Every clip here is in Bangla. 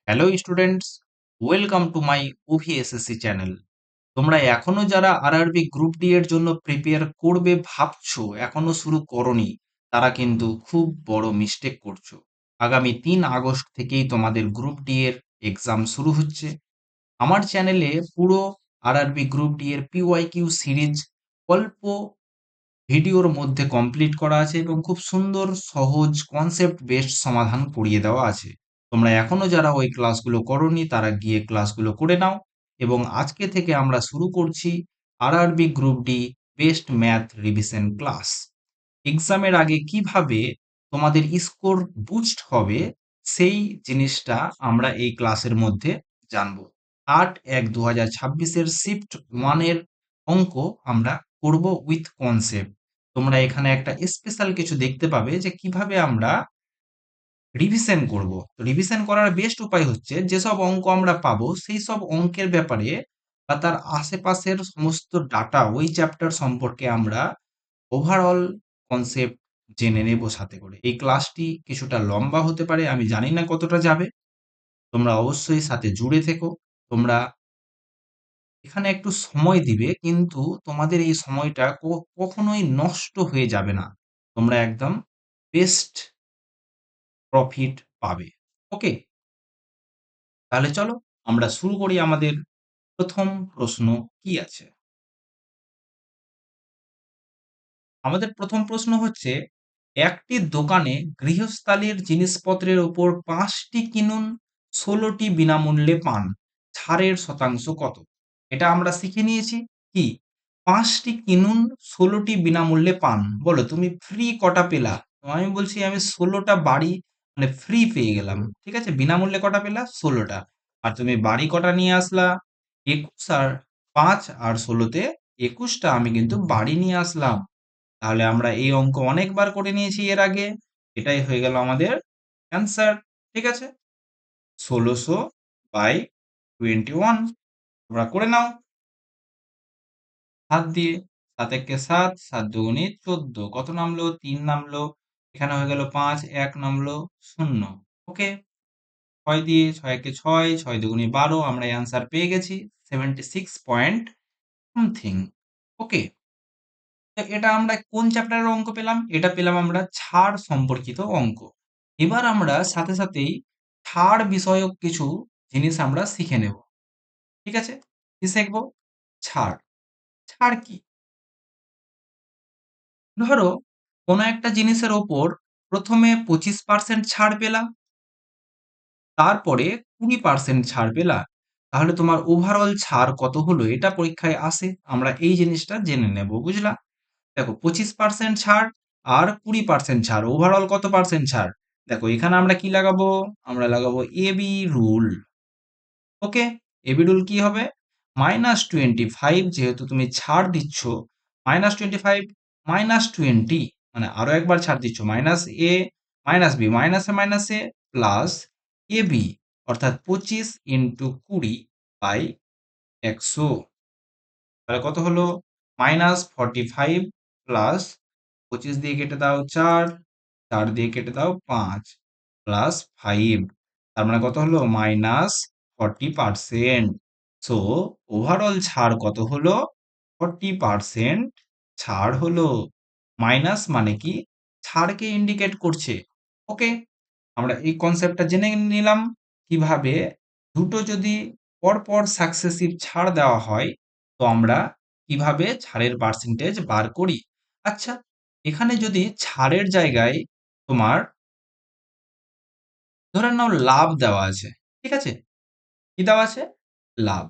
Hello students, welcome to my OVSSC channel. তোমরা এখনো যারা আরআরবি গ্রুপ ডি এর জন্য প্রিপেয়ার করবে ভাবছো, এখনো শুরু করনি, তারা কিন্তু খুব বড় মিস্টেক করছো। আগামী ৩ আগস্ট থেকেই তোমাদের গ্রুপ ডি এর এক্সাম শুরু হচ্ছে। আমার চ্যানেলে পুরো আরআরবি গ্রুপ ডি এর পিওয়াইকিউ সিরিজ অল্প ভিডিওর মধ্যে কমপ্লিট করা আছে এবং খুব সুন্দর সহজ কনসেপ্ট বেসড সমাধান করিয়ে দেওয়া আছে। তোমরা এখনো যারা ওই ক্লাসগুলো করোনি তারা গিয়ে ক্লাসগুলো করে নাও। এবং আজকে থেকে আমরা শুরু করছি RRB group D best math revision class. এক্সামের আগে কিভাবে তোমাদের স্কোর বুস্ট হবে সেই জিনিসটা আমরা এই ক্লাসের মধ্যে জানবো। ৮-১-২০২৬-এর শিফট 1 এর অঙ্ক আমরা করব উইথ কনসেপ্ট। তোমরা এখানে একটা স্পেশাল কিছু দেখতে পাবে যে কিভাবে আমরা রিভিশন করব। রিভিশন করার বেস্ট উপায় হচ্ছে যেসব অঙ্ক আমরা পাবো সেই সব অঙ্কের ব্যাপারে বা তার আশেপাশের সমস্ত ডাটা ওই চ্যাপ্টার সম্পর্কে আমরা ওভারঅল কনসেপ্ট জেনে নেব সাথে করে। এই ক্লাসটি কিছুটা লম্বা হতে পারে, আমি জানি না কতটা যাবে। তোমরা অবশ্যই সাথে জুড়ে থেকো। তোমরা এখানে একটু সময় দিবে, কিন্তু তোমাদের এই সময়টা কখনোই নষ্ট হয়ে যাবে না। তোমরা একদম বেস্ট প্রফিট পাবে। ওকে, তাহলে চলো আমরা শুরু করি। আমাদের প্রথম প্রশ্ন কি আছে? আমাদের প্রথম প্রশ্ন হচ্ছে, একটি দোকানে গৃহস্থালির জিনিসপত্রের উপর ৫টি কিনুন, ১৬টি বিনামূল্যে পান, ছাড়ের শতাংশ কত? এটা আমরা শিখে নিয়েছি। কি? ৫টি কিনুন, ১৬টি বিনামূল্যে পান। বলো তুমি ফ্রি কটা পেলা? তো আমি বলছি আমি ১৬টা বাড়ি মানে ফ্রি পেয়ে গেলাম। ঠিক আছে, বিনামূল্যে কটা পেলা? ১৬টা। আর তুমি বাড়ি কটা নিয়ে আসলা? ২১। আর ৫ আর ১৬তে ২১টা আমি কিন্তু বাড়ি নিয়ে আসলাম। তাহলে আমরা এই অঙ্ক অনেকবার করে নিয়েছি এর আগে। এটাই হয়ে গেল আমাদের অ্যান্সার। ঠিক আছে, ১৬০০/21 তোমরা করে নাও হাত দিয়ে। ৭ একে ৭, ৭ দুগুণে ১৪, কত নামলো? ৩ নামলো। এখানে হয়ে গেল ৫, ১ নামলো ০। ওকে, ৬ দিয়ে ৬ একে ৬, ৬ দুগুণে ১২, আমরা অ্যান্সার পেয়ে গেছি 76 পয়েন্ট সামথিং। ওকে, এটা আমরা কোন চ্যাপ্টারের অঙ্ক পেলাম? এটা পেলাম আমরা ছাড় সম্পর্কিত অঙ্ক। এবার আমরা সাথে সাথেই ছাড় বিষয়ক কিছু জিনিস আমরা শিখে নেব। ঠিক আছে, কি শিখবো? ছাড়। ছাড় কি? ধরো কোনো একটা জিনিসের ওপর প্রথমে 25% ছাড় পেলাম, তারপরে 20% ছাড় পেলা। তাহলে তোমার ওভারঅল ছাড় কত হলো? এটা পরীক্ষায় আসে, আমরা এই জিনিসটা জেনে নেব। বুঝলা? দেখো 25% ছাড় আর 20% ছাড়, ওভারঅল কত পার্সেন্ট ছাড়? দেখো এখানে আমরা কি লাগাবো? আমরা লাগাবো এবি রুল। ওকে, এবি রুল কি হবে? -25, যেহেতু তুমি ছাড় দিচ্ছ, -25 -20, মানে আরো একবার ছাড় দিচ্ছ, -a -b -a plus a b, অর্থাৎ 25 ইন্টু 20/100। তাহলে কত হলো? -45 প্লাস 25 দিয়ে কেটে দাও 4, 4 দিয়ে কেটে দাও 5, প্লাস 5, তার মানে কত হলো? -40%। সো ওভারঅল ছাড় কত হলো? 40% ছাড় হলো। মাইনাস মানে কি? ছাড়কে ইন্ডিকেট করছে। ওকে, আমরা এই কনসেপ্টটা জেনে নিলাম কিভাবে দুটো যদি পরপর সাকসেসিভ ছাড় দেওয়া হয় তো আমরা কিভাবে ছাড়ের পার্সেন্টেজ বার করি। আচ্ছা, এখানে যদি ছাড়ের জায়গায় তোমার ধরে নাও লাভ দেওয়া আছে, ঠিক আছে? কি দেওয়া আছে? লাভ।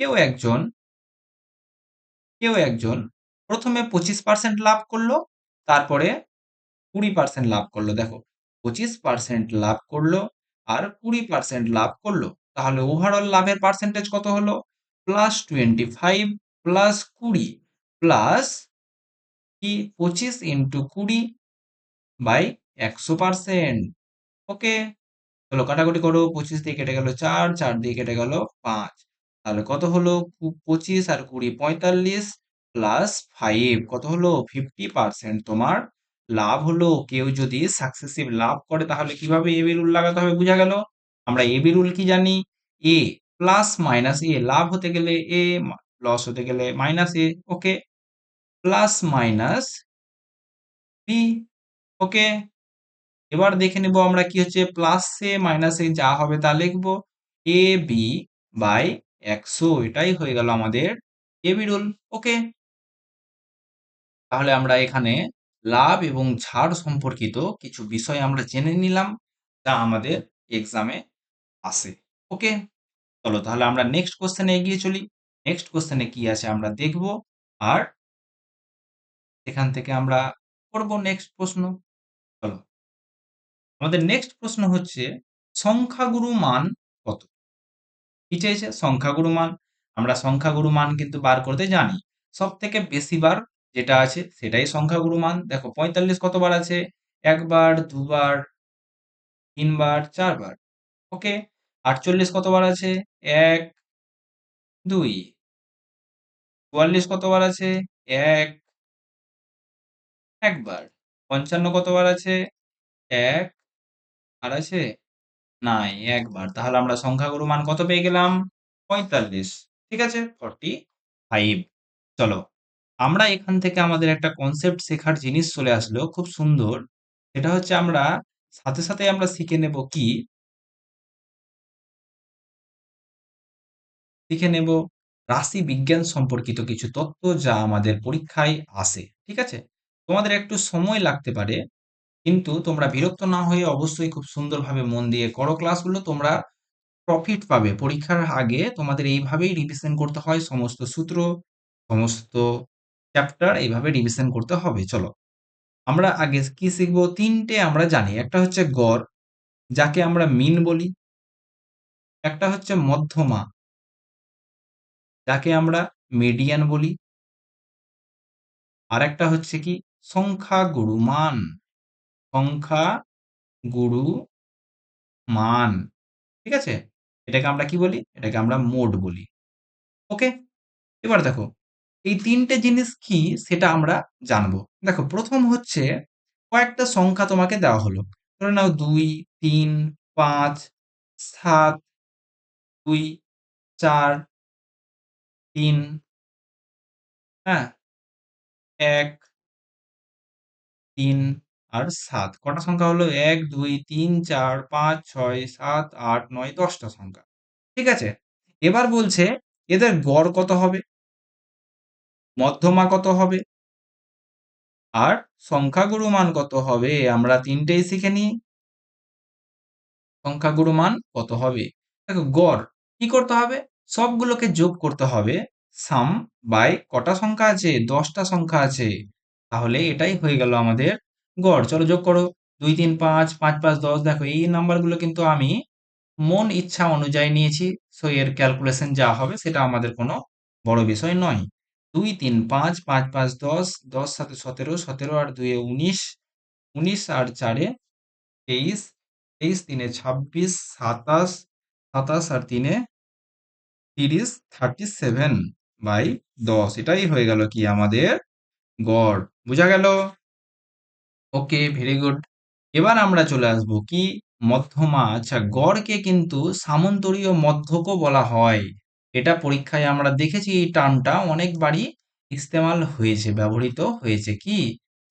কেউ একজন কেউ একজন প্রথমে 25% লাভ করলো, তারপরে 20% লাভ করলো। দেখো 25% লাভ করলো আর 20% লাভ করলো, তাহলে ওভারঅল লাভের পার্সেন্টেজ কত হলো? +25 প্লাস 20 প্লাস কি 25 ইন্টু 20/100%। ওকে, চলো কাটাকুটি করো। 25 দিয়ে কেটে গেল 4, 4 দিয়ে কেটে গেল 5, তাহলে কত হলো? 25 আর 20 45 প্লাস 5 কত হলো? 50% তোমার লাভ হলো। কেউ যদি সাকসেসিভ লাভ করে তাহলে কিভাবে এবি রুল লাগাতে হবে বোঝা গেল? আমরা এবি রুল কি জানি? এ প্লাস মাইনাস এ, লাভ হতে গেলে এ, লস হতে গেলে মাইনাস এ। ওকে, প্লাস মাইনাস বি। ওকে, এবার দেখে নেব আমরা কি হচ্ছে, প্লাস এ মাইনাস এ যা হবে তা লিখবো, এ বি বাই 100, এটাই হয়ে গেল আমাদের এবি রুল। ওকে, তাহলে আমরা এখানে লাভ এবং ছাড় সম্পর্কিত কিছু বিষয় আমরা জেনে নিলাম, যা আমাদের এক্সামে আসে। ওকে, চলো তাহলে আমরা নেক্সট কোশ্চেনে এগিয়ে চলি। নেক্সট কোশ্চেনে কি আছে আমরা দেখব, আর এখান থেকে আমরা করব নেক্সট প্রশ্ন। চলো, আমাদের নেক্সট প্রশ্ন হচ্ছে সংখ্যাগুরু মান কত? কি চেয়েছে? সংখ্যাগুরু মান। আমরা সংখ্যাগুরু মান কিন্তু বার করতে জানি। সব থেকে বেশি বার যেটা আছে সেটাই সংখ্যাগুরু মান। দেখো 45 কতবার আছে? একবার, দুবার, তিনবার, চারবার। ওকে, 48 কতবার আছে? এক, দুই। 44 কতবার আছে? এক, একবার। 55 কতবার আছে? এক, আর আছে? নাই, একবার। তাহলে আমরা সংখ্যাগুরু মান কত পেয়ে গেলাম? 45। ঠিক আছে, 45। চলো, আমরা এখান থেকে আমাদের একটা কনসেপ্ট শেখার জিনিস চলে আসলো খুব সুন্দর। সেটা হচ্ছে আমরা সাথে সাথে আমরা শিখে নেব কি, শিখে নেব রাশি বিজ্ঞান সম্পর্কিত কিছু তথ্য যা আমাদের পরীক্ষায় আসে। ঠিক আছে, তোমাদের একটু সময় লাগতে পারে, কিন্তু তোমরা বিরক্ত না হয়ে অবশ্যই খুব সুন্দরভাবে মন দিয়ে করো ক্লাসগুলো। তোমরা প্রফিট পাবে। পরীক্ষার আগে তোমাদের এইভাবেই রিভিশন করতে হয়, সমস্ত সূত্র, সমস্ত চ্যাপ্টার এইভাবে রিভিশন করতে হবে। চলো, আমরা আগে কি শিখবো? তিনটে আমরা জানি। একটা হচ্ছে গড়, যাকে আমরা মিন বলি। একটা হচ্ছে মধ্যমা, যাকে আমরা মিডিয়ান বলি। আর একটা হচ্ছে কি, সংখ্যাগুরু মান। সংখ্যাগুরু মান। ঠিক আছে, এটাকে আমরা কি বলি? এটাকে আমরা মোড বলি। ওকে, এবার দেখো এই তিনটে জিনিস কি সেটা আমরা জানবো। দেখো, প্রথম হচ্ছে কয়েকটা সংখ্যা তোমাকে দেওয়া হলো। ধরে নাও 2, 3, 5, 7, 2, 4, 3, হ্যাঁ, 1, 3 আর 7। কটা সংখ্যা হলো? 1, 2, 3, 4, 5, 6, 7, 8, 9, 10টা সংখ্যা। ঠিক আছে, এবার বলছে এদের গড় কত হবে, মধ্যমা কত হবে, আর সংখ্যাগুরু মান কত হবে। আমরা তিনটেই শিখে নিই। সংখ্যাগুরু মান কত হবে? দেখো, গড় কি করতে হবে? সবগুলোকে যোগ করতে হবে। সাম বাই কটা সংখ্যা আছে? 10টা সংখ্যা আছে। তাহলে এটাই হয়ে গেল আমাদের গড়। চলো যোগ করো। 2, 3, 5, 5, 5, 10। দেখো, এই নাম্বারগুলো কিন্তু আমি মন ইচ্ছা অনুযায়ী নিয়েছি। সো এর ক্যালকুলেশন যা হবে সেটা আমাদের কোনো বড় বিষয় নয়। 2, 3, 5, 5, 5, 10, 10 7 17, 17 আর 2 19, 19 আর 4 23, 23 3 26, 27, 27 আর 3 30, 37/10। এটাই হয়ে গেল কি আমাদের গড়। বুঝা গেল? ওকে, ভেরি গুড। এবার আমরা চলে আসবো কি, মধ্যমা। আচ্ছা, গড়কে কিন্তু সামন্তরীয় মধ্যকও বলা হয়। এটা পরীক্ষায় আমরা দেখেছি, এই টার্মটা অনেকবারই ইস্তেমাল হয়েছে, ব্যবহৃত হয়েছে। কি,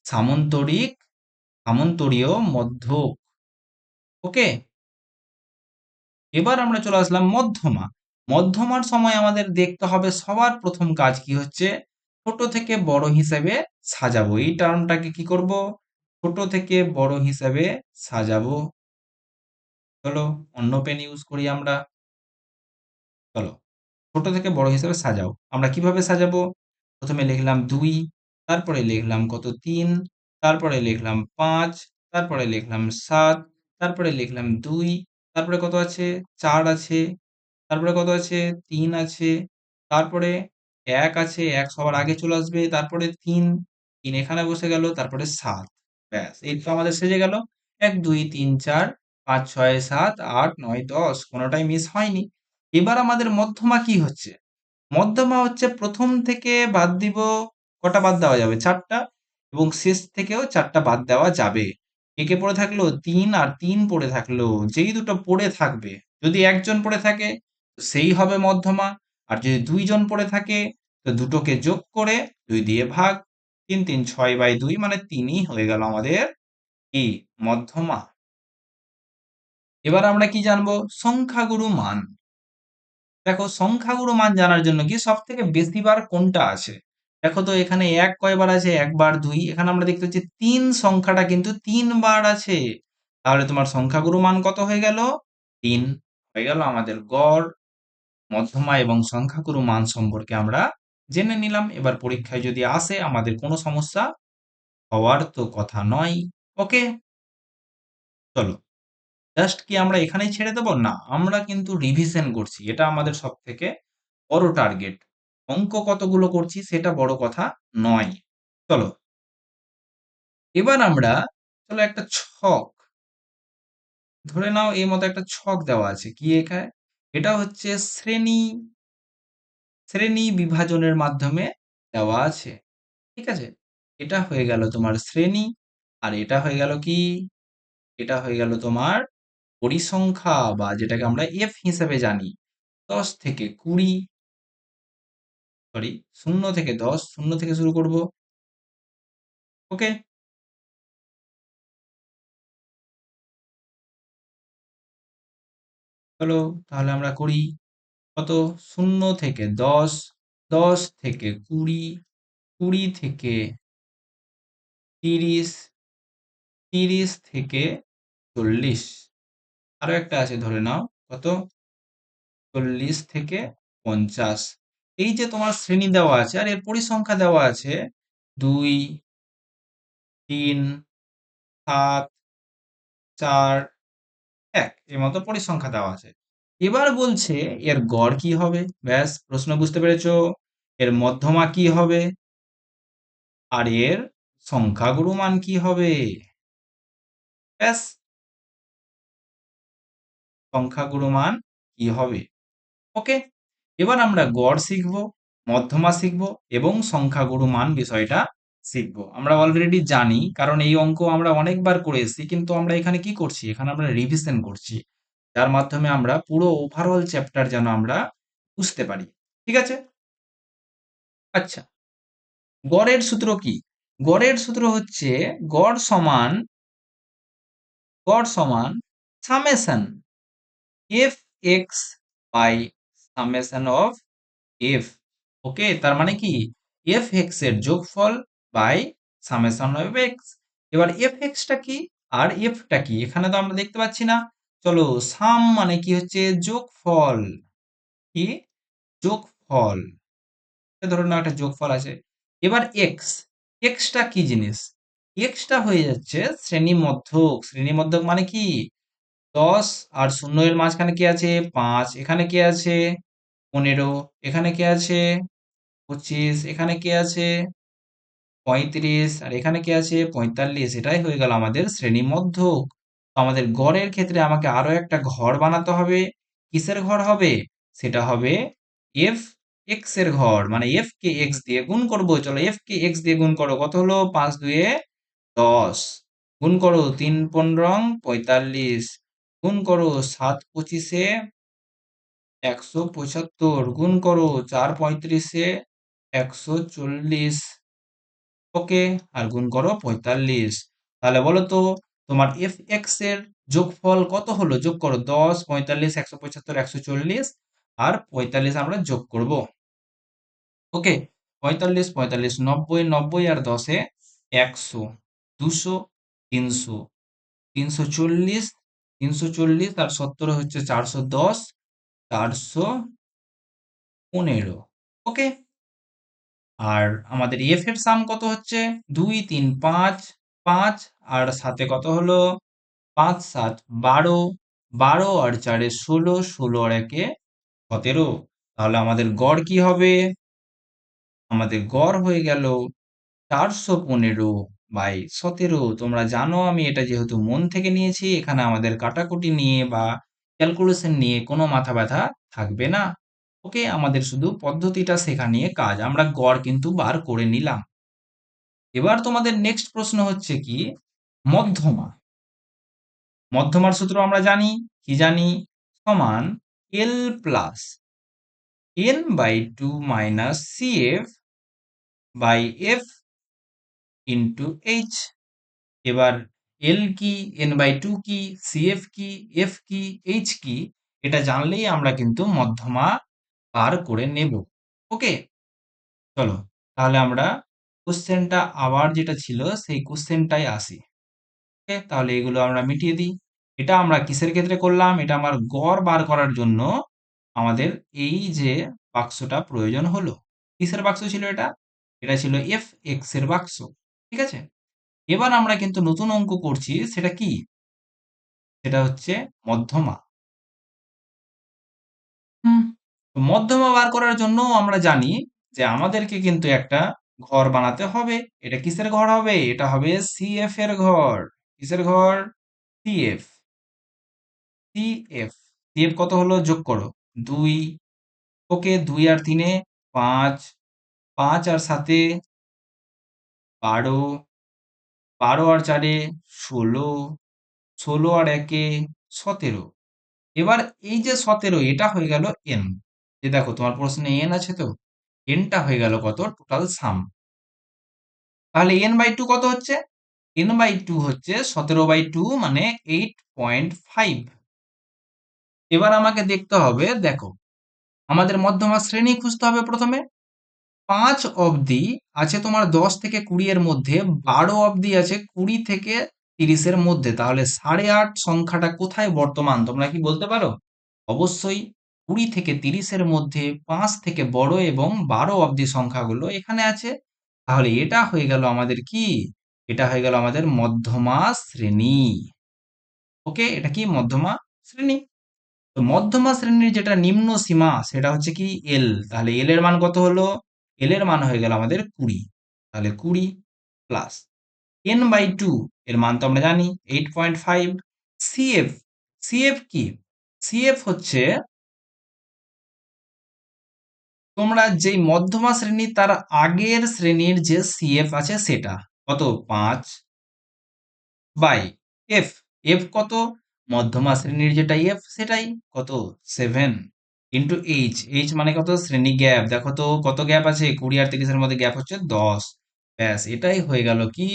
সামন্তরিক, সামন্তরীয় মধ্যক। ওকে, এবার আমরা চলে আসলাম মধ্যমা। মধ্যমার সময় আমাদের দেখতে হবে সবার প্রথম কাজ কি হচ্ছে, ছোট থেকে বড় হিসেবে সাজাবো। এই টার্মটাকে কি করব? ছোট থেকে বড় হিসেবে সাজাবো। চলো, অন্য পেন ইউজ করি আমরা। চলো, ছোট থেকে বড় হিসেবে সাজাও। আমরা কিভাবে সাজাবো? প্রথমে লিখলাম 2, তারপরে লিখলাম কত, 3, তারপরে লিখলাম 5, তারপরে লিখলাম 7, তারপরে লিখলাম 2, তারপরে কত আছে? 4 আছে, তারপরে কত আছে? 3 আছে, তারপরে 1 আছে, 1 সবার আগে চলে আসবে, তারপরে 3, 3 এখানে বসে গেল, তারপরে 7। ব্যাস, এই তো আমাদের সেজে গেল। 1, 2, 3, 4, 5, 6, 7, 8, 9, 10, কোনোটাই মিস হয়নি। এবার আমাদের মধ্যমা কি হচ্ছে? মধ্যমা হচ্ছে প্রথম থেকে বাদ দিব। কটা বাদ দেওয়া যাবে? 4টা। এবং শেষ থেকেও 4টা বাদ দেওয়া যাবে। কে কে পড়ে থাকলো? 3 আর 3 পড়ে থাকলো। যেই দুটো পড়ে থাকবে যদি একজন পড়ে থাকে তো সেই হবে মধ্যমা, আর যদি দুইজন পড়ে থাকে তো দুটোকে যোগ করে 2 দিয়ে ভাগ, 3 3 6/2 মানে 3ই হয়ে গেল আমাদের কি মধ্যমা। এবার আমরা কি জানবো? সংখ্যাগুরু মান। দেখো সংখ্যাগুরু মান জানার জন্য কি সব থেকে বেশি বার কোনটা আছে? দেখো তো এখানে এক কয়বার আছে? একবার, দুই। এখানে আমরা দেখতে পাচ্ছি তিন সংখ্যাটা কিন্তু 3 বার আছে। তাহলে তোমার সংখ্যাগুরু মান কত হয়ে গেল? 3 হয়ে গেল আমাদের গড়, মধ্যমা এবং সংখ্যাগুরু মান সম্পর্কে আমরা জেনে নিলাম। এবার পরীক্ষায় যদি আসে আমাদের কোনো সমস্যা হওয়ার তো কথা নয়। ওকে, চলো জাস্ট কি আমরা এখানেই ছেড়ে দেব? না, আমরা কিন্তু রিভিশন করছি, এটা আমাদের সব থেকে বড় টার্গেট। অঙ্ক কতগুলো করছি সেটা বড় কথা নয়। চলো এবার আমরা, চলো একটা ছক ধরে নাও, এই মতো একটা ছক দেওয়া আছে। কি এখানে? এটা হচ্ছে শ্রেণী শ্রেণী বিভাজনের মাধ্যমে দেওয়া আছে। ঠিক আছে, এটা হয়ে গেল তোমার শ্রেণী, আর এটা হয়ে গেল কি? এটা হয়ে গেল তোমার পরিসংখ্যা, বা যেটাকে আমরা এফ হিসেবে জানি। 10 থেকে 20, সরি 0 থেকে 10, 0 থেকে শুরু করব। ওকে, চলো তাহলে আমরা করি। কত? 0 থেকে 10, 10 থেকে 20, 20 থেকে 30, 30 থেকে 40, আরো একটা আছে ধরে নাও। কত? 40 থেকে 50। এই যে তোমার শ্রেণী দেওয়া আছে আর এর পরিসংখ্যা দেওয়া আছে 2, 3, 7, 4, 1, এর মতো পরিসংখ্যা দেওয়া আছে। এবার বলছে এর গড় কি হবে? ব্যাস, প্রশ্ন বুঝতে পেরেছো? এর মধ্যমা কি হবে? আর এর সংখ্যাগুরু মান কি হবে? ব্যাস, সংখ্যাগুরু মান কি হবে? ওকে, এবার আমরা গড় শিখব, মধ্যমা শিখব এবং সংখ্যাগুরু মান বিষয়টা শিখব। আমরা অলরেডি জানি, কারণ এই অঙ্ক আমরা অনেকবার করে এসেছি, কিন্তু আমরা এখানে কি করছি? এখানে আমরা রিভিশন করছি, যার মাধ্যমে আমরা পুরো ওভারঅল চ্যাপ্টার যেন আমরা বুঝতে পারি। ঠিক আছে? আচ্ছা, গড়ের সূত্র কি? গড়ের সূত্র হচ্ছে গড় সমান summation f x by summation of f. Okay, তার মানে কি? এফ এক্স এর যোগফল বাই সামেশন অফ এক্স। এবার এফ এক্সটা কি আর এফটা কি এখানে তো আমরা দেখতে পাচ্ছি না। চলো, সাম মানে কি হচ্ছে? যোগফল। কি? যোগফল। ধরুন না একটা যোগফল আছে। এবার এক্স, এক্সটা কি জিনিস? এক্সটা হয়ে যাচ্ছে শ্রেণীমধ্যক। শ্রেণীমধ্যক মানে কি? 10 আর 0 এর মাঝখানে কি আছে? 5। এখানে কি আছে? 15। এখানে কি আছে? 25। এখানে কি আছে? 35। আর এখানে কি আছে? 45। এটাই হয়ে গেল আমাদের শ্রেণীমধ্যক। তো আমাদের গড়ের ক্ষেত্রে আমাকে আরো একটা ঘর বানাতে হবে। কিসের ঘর হবে? সেটা হবে এফ এক্স এর ঘর, মানে এফ কে এক্স দিয়ে গুণ করব। চলো এফ কে এক্স দিয়ে গুণ করো। কত হলো? 5 2 10। গুণ করো 3 15 45। গুণ করো 7 25 175। গুণ করো 4 35 140। ওকে, আর গুণ করো 45। তাহলে বলো তো তোমার এফ এক্স এর যোগফল কত হলো? যোগ করো 10 45 175 140 আর 45 আমরা যোগ করব। ওকে, 45 45 90 90 আর 10 100 200 300 340 340 আর 70 হচ্ছে 410 415। ওকে, আর আমাদের এফ এর সাম কত হচ্ছে? 2 3 5 5 আর সাথে কত হলো? 5 7 12 12 আর 4 16 16 আর 1 17। তাহলে আমাদের গড় কি হবে? আমাদের গড় হয়ে গেল 415/17। তোমরা জানো আমি এটা যেহেতু মন থেকে নিয়েছি, এখানে আমাদের কাটাকুটি নিয়ে বা ক্যালকুলেশন নিয়ে কোনো মাথা ব্যথা থাকবে না। ওকে, আমাদের শুধু পদ্ধতিটা শেখা নিয়ে কাজ। আমরা গড় কিন্তু বার করে নিলাম। এবার তোমাদের নেক্সট প্রশ্ন হচ্ছে কি? মধ্যমা। মধ্যমার সূত্র আমরা জানি। কি জানি? সমান L plus n/2 minus CF by F into H। এবার এল কি, n/2 কি, CF কি, F কি, H কি, এটা জানলেই আমরা কিন্তু মধ্যমা বার করে নেব। ওকে, চলো তাহলে আমরা কোশ্চেনটা আবার যেটা ছিল সেই কোশ্চেনটাই আসি। ওকে, তাহলে এগুলো আমরা মিটিয়ে দিই। এটা আমরা কিসের ক্ষেত্রে করলাম? এটা আমার গড় বার করার জন্য আমাদের এই যে বাক্সটা প্রয়োজন হলো। কিসের বাক্স ছিল এটা? এটা ছিল fx এর বাক্স। ঠিক আছে, এবার আমরা কিন্তু নতুন অঙ্ক করছি, সেটা কি? সেটা হচ্ছে মধ্যমা। হুম, তো মধ্যমা বার করার জন্য আমরা জানি যে আমাদেরকে কিন্তু একটা ঘর বানাতে হবে। এটা কিসের ঘর হবে? এটা হবে CF এর ঘর। কিসের ঘর? CF। CF। CF কত হলো? যোগ করো। 2। ওকে, 2 আর 3 এ 5, 5 আর 7 এ 12, 12 আর 4 এ 16, 16 আর 1 এ 17। এবার এই যে 17 এটা হয়ে গেল n। যে দেখো তোমার প্রশ্নে n আছে তো, nটা হয়ে গেল কত? টোটাল সাম। তাহলে n/2 কত হচ্ছে? n/2 হচ্ছে 17/2 মানে 8.5। এবার আমাকে দেখতে হবে, দেখো আমাদের মধ্যমা শ্রেণী খুঁজতে হবে প্রথমে। 5 অবধি আছে তোমার 10 থেকে 20 এর মধ্যে, 12 অবধি আছে 20 থেকে 30 এর মধ্যে। তাহলে 8.5 সংখ্যাটা কোথায় বর্তমান তোমরা কি বলতে পারো? অবশ্যই 20 থেকে 30 এর মধ্যে 5 থেকে বড় এবং 12 অবধি সংখ্যাগুলো এখানে আছে। তাহলে এটা হয়ে গেল আমাদের কি? এটা হয়ে গেল আমাদের মধ্যমা শ্রেণী। ওকে, এটা কি? মধ্যমা শ্রেণী। তো মধ্যমা শ্রেণীর যেটা নিম্ন সীমা সেটা হচ্ছে কি? এল। তাহলে এল এর মান কত হলো? এল এর মান হয়ে গেল আমাদের 20। তাহলে 20 প্লাস n/2 এর মান তো আমরা জানি 8.5। CF, CF কি? CF হচ্ছে তোমরা যেই মধ্যমা শ্রেণী তার আগের শ্রেণীর যে CF আছে সেটা কত? 5 বাই F। F কত? মধ্যমা শ্রেণীর যেটা F সেটাই কত? 7 ইন্টু H মানে কত? শ্রেণী গ্যাপ। দেখো তো কত গ্যাপ আছে? 20 আর 30 এর মধ্যে গ্যাপ হচ্ছে 10। ব্যাস, এটাই হয়ে গেল কি?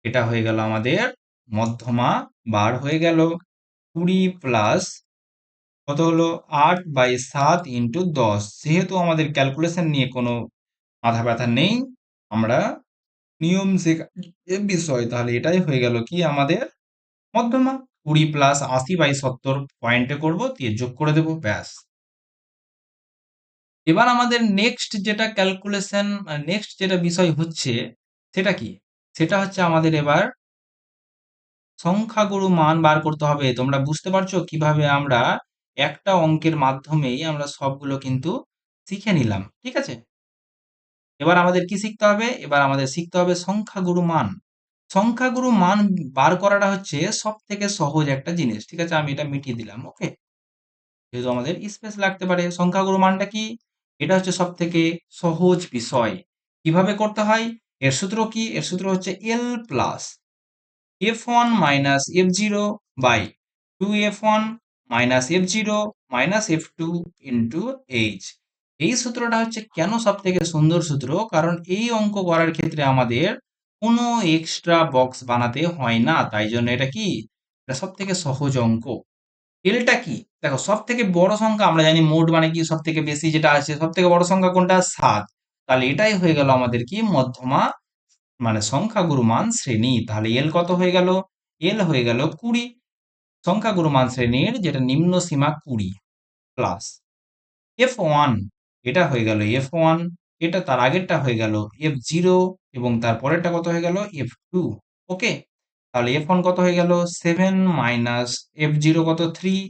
এটা হয়ে গেল আমাদের মধ্যমা বার হয়ে গেল। 20 প্লাস কত হলো? 8/7 ইন্টু 10। যেহেতু আমাদের ক্যালকুলেশন নিয়ে কোনো মাথা ব্যথা নেই, আমরা নিয়ম শেখা এ বিষয়, তাহলে এটাই হয়ে গেল কি আমাদের মধ্যমা। 20 প্লাস 80/70 পয়েন্টে করব, দিয়ে যোগ করে দেবো, ব্যাস। এবার আমাদের নেক্সট যেটা ক্যালকুলেশন, নেক্সট যেটা বিষয় হচ্ছে সেটা কি? সেটা হচ্ছে আমাদের এবার সংখ্যাগুরু মান বার করতে হবে। তোমরা বুঝতে পারছো কিভাবে আমরা একটা অঙ্কের মাধ্যমেই আমরা সবগুলো কিন্তু শিখে নিলাম। ঠিক আছে, এবার আমাদের কি শিখতে হবে? এবার আমাদের শিখতে হবে সংখ্যাগুরু মান। সংখ্যাগুরু মান বার করাটা হচ্ছে সব থেকে সহজ একটা জিনিস। ঠিক আছে, আমি এটা মিটিয়ে দিলাম। ওকে, যেহেতু আমাদের স্পেস লাগতে পারে। সংখ্যাগুরু মানটা কি? এটা হচ্ছে সব থেকে সহজ বিষয়। কিভাবে করতে হয়? এর সূত্র কি? এর সূত্র হচ্ছে L plus f1 minus f0 by 2f1 minus f0 minus f2 into h। এই সূত্রটা হচ্ছে কেন সব থেকে সুন্দর সূত্র? কারণ এই অঙ্ক করার ক্ষেত্রে আমাদের কোনো এক্সট্রা বক্স বানাতে হয় না, তাই জন্য এটা কি? এটা সব থেকে সহজ অঙ্ক। এলটা কি? দেখো সব থেকে বড় সংখ্যা আমরা জানি, মোট মানে কি? সব থেকে বেশি যেটা আছে, সব থেকে বড় সংখ্যা কোনটা? 7। তাহলে এটাই হয়ে গেল আমাদের কি? মধ্যমা মানে সংখ্যাগুরু মান শ্রেণী। তাহলে এল কত হয়ে গেল? এল হয়ে গেল 20। সংখ্যাগুরু মান শ্রেণীর যেটা নিম্ন সীমা 20 প্লাস F1, এটা হয়ে গেল F1। এটা তার আগেরটা হয়ে গেল F0 এবং তার পরেরটা কত হয়ে গেল? F2। ওকে, তাহলে F1 কত হয়ে গেল? 7 মাইনাস F0 কত? 3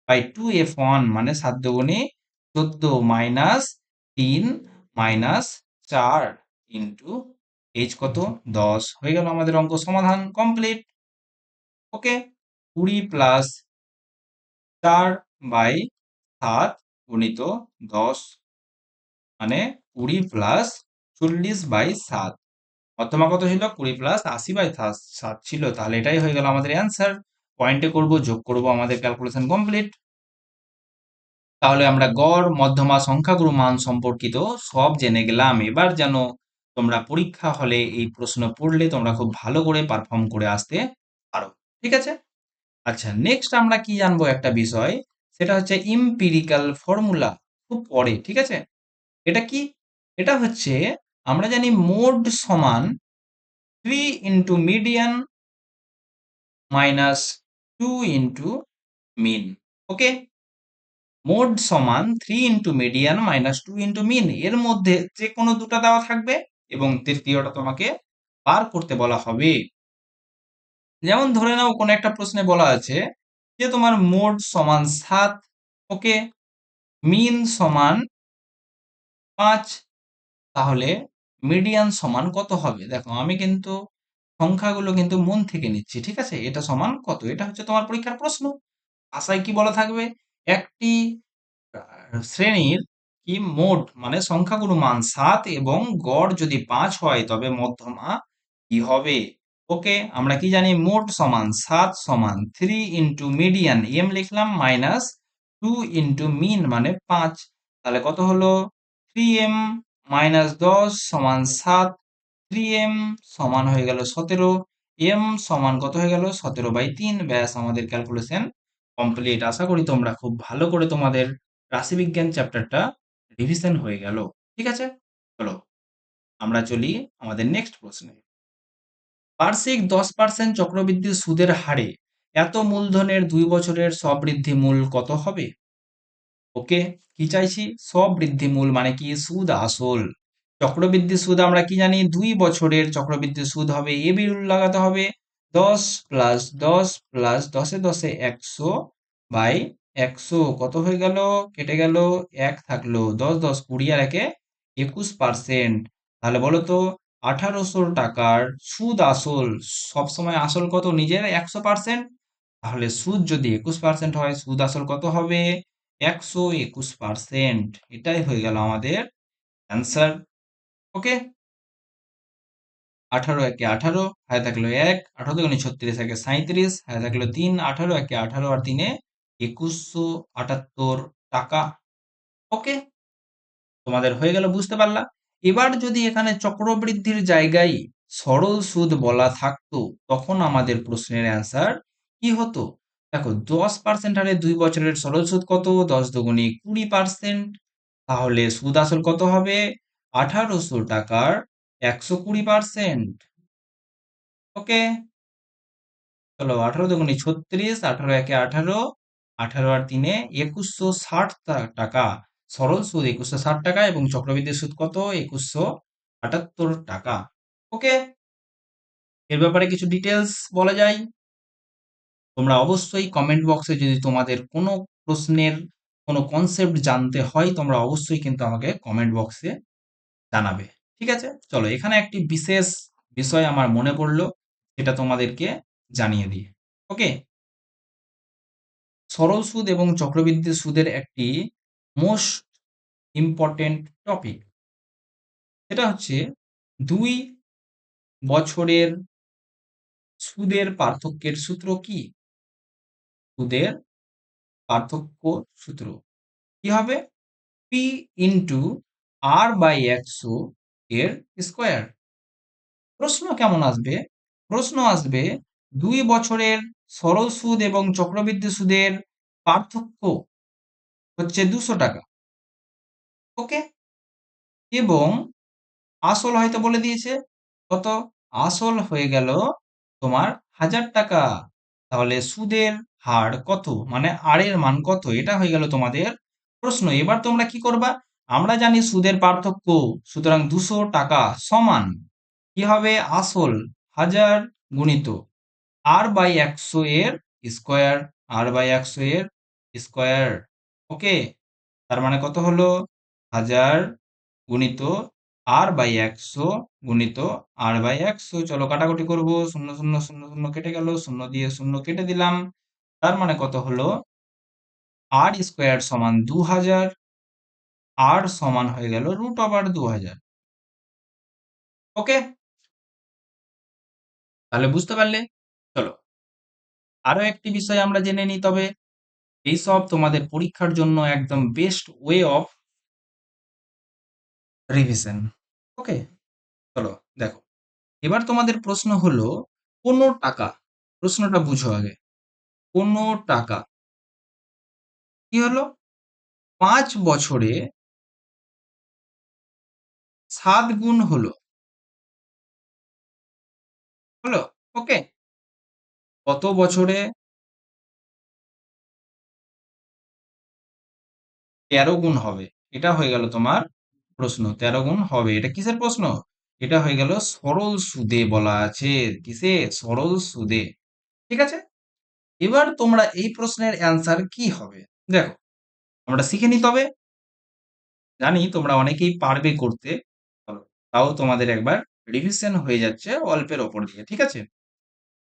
বাই 2F1 মানে 7 দুগুণে 14 মাইনাস 3 মাইনাস 4 ইন্টু H কত? 10। হয়ে গেল আমাদের অঙ্ক সমাধান কমপ্লিট। ওকে, 20 প্লাস 4 বাই 7 গুণিত 10 মানে 20 প্লাস 40/7। মধ্যমা কত ছিল? 20 প্লাস 80/7 ছিল। তাহলে এটাই হয়ে গেল আমাদের অ্যান্সার। পয়েন্টে করব, যোগ করব, আমাদের ক্যালকুলেশন কমপ্লিট। তাহলে আমরা গড়, মধ্যমা, সংখ্যাগুরু মান সম্পর্কিত সব জেনে গেলাম। এবার যেন তোমরা পরীক্ষা হলে এই প্রশ্ন পড়লে তোমরা খুব ভালো করে পারফর্ম করে আসতে পারো। ঠিক আছে? আচ্ছা, নেক্সট আমরা কি জানবো একটা বিষয়, সেটা হচ্ছে ইম্পিরিক্যাল ফর্মুলা। খুব পরে, ঠিক আছে? এটা কি? এটা হচ্ছে, আমরা জানি মোড সমান 3 into median minus 2 into mean. Okay, mode সমান 3 into median minus 2 into mean, এর মধ্যে যে কোনো দুটো দেওয়া থাকবে এবং তৃতীয়টা তোমাকে বার করতে বলা হবে। যেমন ধরে নাও কোনো একটা প্রশ্নে বলা আছে যে তোমার মোড সমান 7, ওকে, মিন সমান 5, তাহলে মিডিয়ান সমান কত হবে? দেখো আমি কিন্তু সংখ্যাগুলো কিন্তু মন থেকে নিচ্ছি, ঠিক আছে? এটা সমান কত, এটা হচ্ছে তোমার পরীক্ষার প্রশ্ন। আশায় কি বলা থাকবে, একটি শ্রেণীর কি মোট মানে সংখ্যাগুলো মান 7 এবং গড় যদি 5 হয় তবে মধ্যমা কি হবে? ওকে, আমরা কি জানি, মোট সমান 7 সমান 3 ইন্টু মিডিয়ান এম লিখলাম মাইনাস 2 ইন্টু মিন মানে 5, তাহলে কত হলো 3m মাইনাস 10 সমান 7, 3m সমান হয়ে গেল 17, m সমান কত হয়ে গেল 17/3। ব্যাস, আমাদের ক্যালকুলেশন কমপ্লিট। আশা করি তোমরা খুব ভালো করে তোমাদের রাশিবিজ্ঞান চ্যাপ্টারটা রিভিশন হয়ে গেল। ঠিক আছে, চলো আমরা চলি আমাদের নেক্সট প্রশ্নে। বার্ষিক 10% চক্রবৃদ্ধি সুদের হারে এত মূলধনের 2 বছরের সবৃদ্ধি মূল কত হবে? ওকে, কি চাইছি, সবৃদ্ধি মূল মানে কি, সুদ আসল। চক্রবৃদ্ধি সুদ আমরা কি জানি, 2 বছরের চক্রবৃদ্ধি সুদ হবে, এ বি রুল লাগাতে হবে, 10 প্লাস 10 প্লাস 10 10 100 বাই 100 কত হয়ে গেল, কেটে গেল, 1 থাকলো, 10 10 20 আর 1 21%। তাহলে বলো তো, 1800 টাকার সুদ আসল, সবসময় আসল কত, নিজের 100%। তাহলে সুদ যদি 21% হয়, সুদ আসল কত হবে, 121%। এটাই হয়ে গেল আমাদের অ্যান্সার। ওকে, 18 একে 18, হাতে থাকলো 1, 18 দুগুণে 36, একে 37, হাতে থাকলো 3, 18 একে 18 আর 3 2178 টাকা। ওকে, তোমাদের হয়ে গেল, বুঝতে পারলা? এবার যদি এখানে চক্রবৃদ্ধির জায়গায় সরল সুদ বলা থাকতো, তখন আমাদের প্রশ্নের অ্যান্সার কি হতো? দেখো, 10% হারে 2 বছরের সরল সুদ কত, 10 দুগুণে 20%, তাহলে সুদ আসল কত হবে, 1800 টাকার 120%। ওকে, চলো, 18 দুগুণে 36, 18 একে 18, 18 আর 3 2160 টাকা। সরল সুদ 2160 টাকা এবং চক্রবৃদ্ধি সুদ কত, 2178 টাকা। ওকে, এর ব্যাপারে কিছু ডিটেলস বলা যায়। তোমরা অবশ্যই কমেন্ট বক্সে যদি তোমাদের কোনো প্রশ্নের কোনো কনসেপ্ট জানতে হয়, তোমরা অবশ্যই কিন্তু আমাকে কমেন্ট বক্সে জানাবে। ঠিক আছে, চলো এখানে একটি বিশেষ বিষয় আমার মনে পড়লো, সেটা তোমাদেরকে জানিয়ে দিই। ওকে, সরল সুদ এবং চক্রবৃদ্ধি সুদের একটি মোস্ট ইম্পর্টেন্ট টপিক, সেটা হচ্ছে 2 বছরের সুদের পার্থক্যের সূত্র কি? সুদের পার্থক্য সূত্র কি হবে, পি ইন্টু আর বাই 100 এর স্কোয়ার। প্রশ্ন কেমন আসবে, প্রশ্ন আসবে 2 বছরের সরল সুদ এবং চক্রবৃদ্ধি সুদের পার্থক্য হচ্ছে 200 টাকা। ওকে, এবং আসল হয়তো বলে দিয়েছে কত, আসল হয়ে গেল তোমার 1000 টাকা। তাহলে সুদের হার কত, মানে আর এর মান কত, এটা হয়ে গেল তোমাদের প্রশ্ন। এবার তোমরা কি করবা, আমরা জানি সুদের পার্থক্য, সুতরাং 200 টাকা সমান কি হবে, আসল 1000 গুণিত আর বাই 100 এর স্কোয়ার, আর বাই 100 এর স্কোয়ার। ওকে, তার মানে কত হলো, 1000 গুণিত আর বাই 100 গুণিত আর বাই 100। চলো কাটাকুটি করবো, 0 0 0 0 কেটে গেল, 0 দিয়ে 0 কেটে দিলাম, তার মানে কত হলো, আর স্কোয়ার সমান 2000, আর সমান হয়ে গেল √2000। ওকে, তাহলে বুঝতে পারলে? চলো আরো একটি বিষয় আমরা জেনে নিই তবে। এইসব তোমাদের পরীক্ষার জন্য একদম বেস্ট ওয়ে অফ রিভিশন। ওকে, চলো দেখো। এবার তোমাদের প্রশ্ন হলো, কোনো টাকা, প্রশ্নটা বুঝো আগে। কোনো টাকা কি হলো? 5 বছরে 7 গুণ হলো। হলো? ওকে। কত বছরে 13 গুণ হবে? এটা হয়ে গেল তোমার প্রশ্ন। 13 গুণ হবে। এটা কিসের প্রশ্ন? এটা হয়ে গেল সরল সুদে বলা আছে। কিসে? সরল সুদে। ঠিক আছে? এবার তোমরা এই প্রশ্নের অ্যান্সার কি হবে? দেখো, আমরা শিখে নিই তবে। জানি তোমরা অনেকেই পারবে করতে। চলো, তাও তোমাদের একবার রিভিশন হয়ে যাচ্ছে অল্পের ওপর দিয়ে। ঠিক আছে?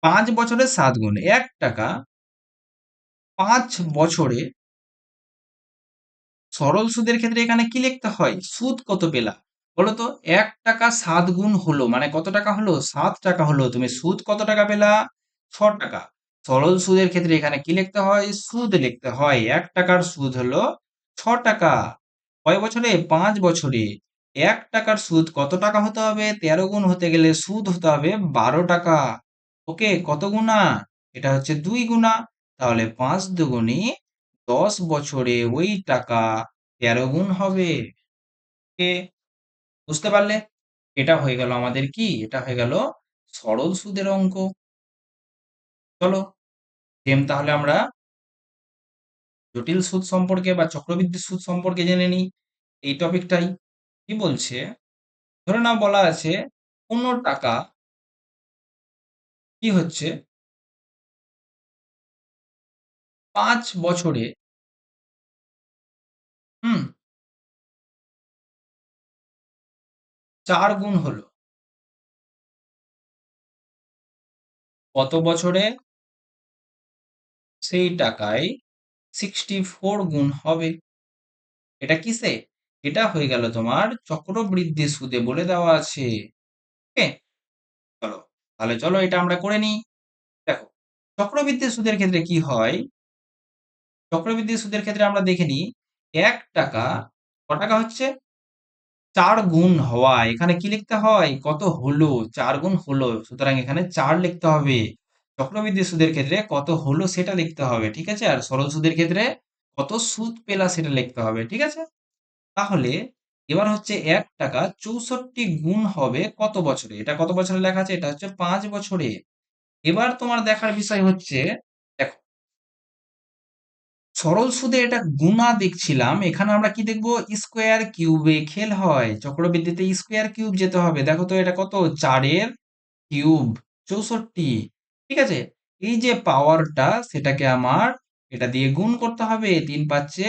5 বছরে 7 গুণ। 1 টাকা 5 বছরে সরল সুদের ক্ষেত্রে এখানে কি লিখতে হয়? সুদ কত পেলা? বলো তো, 1 টাকা 7 গুণ হলো মানে কত টাকা হলো? 7 টাকা হলো। তুমি সুদ কত টাকা পেলা? 6 টাকা। সরল সুদের ক্ষেত্রে এখানে কি লিখতে হয়? সুদ লিখতে হয়। 1 টাকার সুদ হলো 6 টাকা। কয় বছরে? 5 বছরে। 1 টাকার সুদ কত টাকা হতে হবে? 13 গুণ হতে গেলে সুদ হতে হবে 12 টাকা। ওকে, কত গুণা? এটা হচ্ছে 2 গুণা। তাহলে 5 দুগুণী 10 বছরে ওই টাকা 13 গুণ হবে। কে বুঝতে পারলে? এটা হয়ে গেল আমাদের কি? এটা হয়ে গেল সরল সুদের অঙ্ক। চলো, সেম তাহলে আমরা জটিল সুদ সম্পর্কে বা চক্রবৃদ্ধি সুদ সম্পর্কে জেনে নিই এই টপিকটাই। কি বলছে? ধরে নাও বলা আছে কোনো টাকা কি হচ্ছে 5 বছরে, হুম, 4 গুণ হলো। কত বছরে? সেই টাকায় 64 গুণ হবে। এটা কিসে? এটা হয়ে গেল তোমার চক্রবৃদ্ধি সুদে বলে দেওয়া আছে। ওকে, চলো, তাহলে চলো এটা আমরা করে নিই। দেখো, চক্রবৃদ্ধি সুদের ক্ষেত্রে কি হয়? চক্রবৃদ্ধি সুদের ক্ষেত্রে আমরা দেখে নিই, 1 টাকা ক টাকা হচ্ছে? 4 গুণ হওয়া। এখানে কি লিখতে হয়? কত হলো? 4 গুণ হলো। সুতরাং এখানে 4 লিখতে হবে। চক্রবৃদ্ধি সুদের ক্ষেত্রে কত হলো সেটা লিখতে হবে। ঠিক আছে? আর সরল সুদের ক্ষেত্রে কত সুদ পেলা সেটা লিখতে হবে। ঠিক আছে? তাহলে এবার হচ্ছে 1 টাকা 64 গুণ হবে কত বছরে? এটা কত বছরে লেখা আছে? এটা হচ্ছে 5 বছরে। এবার তোমার দেখার বিষয় হচ্ছে, দেখো, সরল সুদে এটা গুণা দেখছিলাম, এখানে আমরা কি দেখবো? স্কোয়ার কিউবে খেল হয়। চক্রবৃদ্ধিতে স্কোয়ার কিউব যেতে হবে। দেখো তো এটা কত? 4-এর কিউব 64। ঠিক আছে? এই যে পাওয়ারটা সেটাকে আমার এটা দিয়ে গুণ করতে হবে। 3 5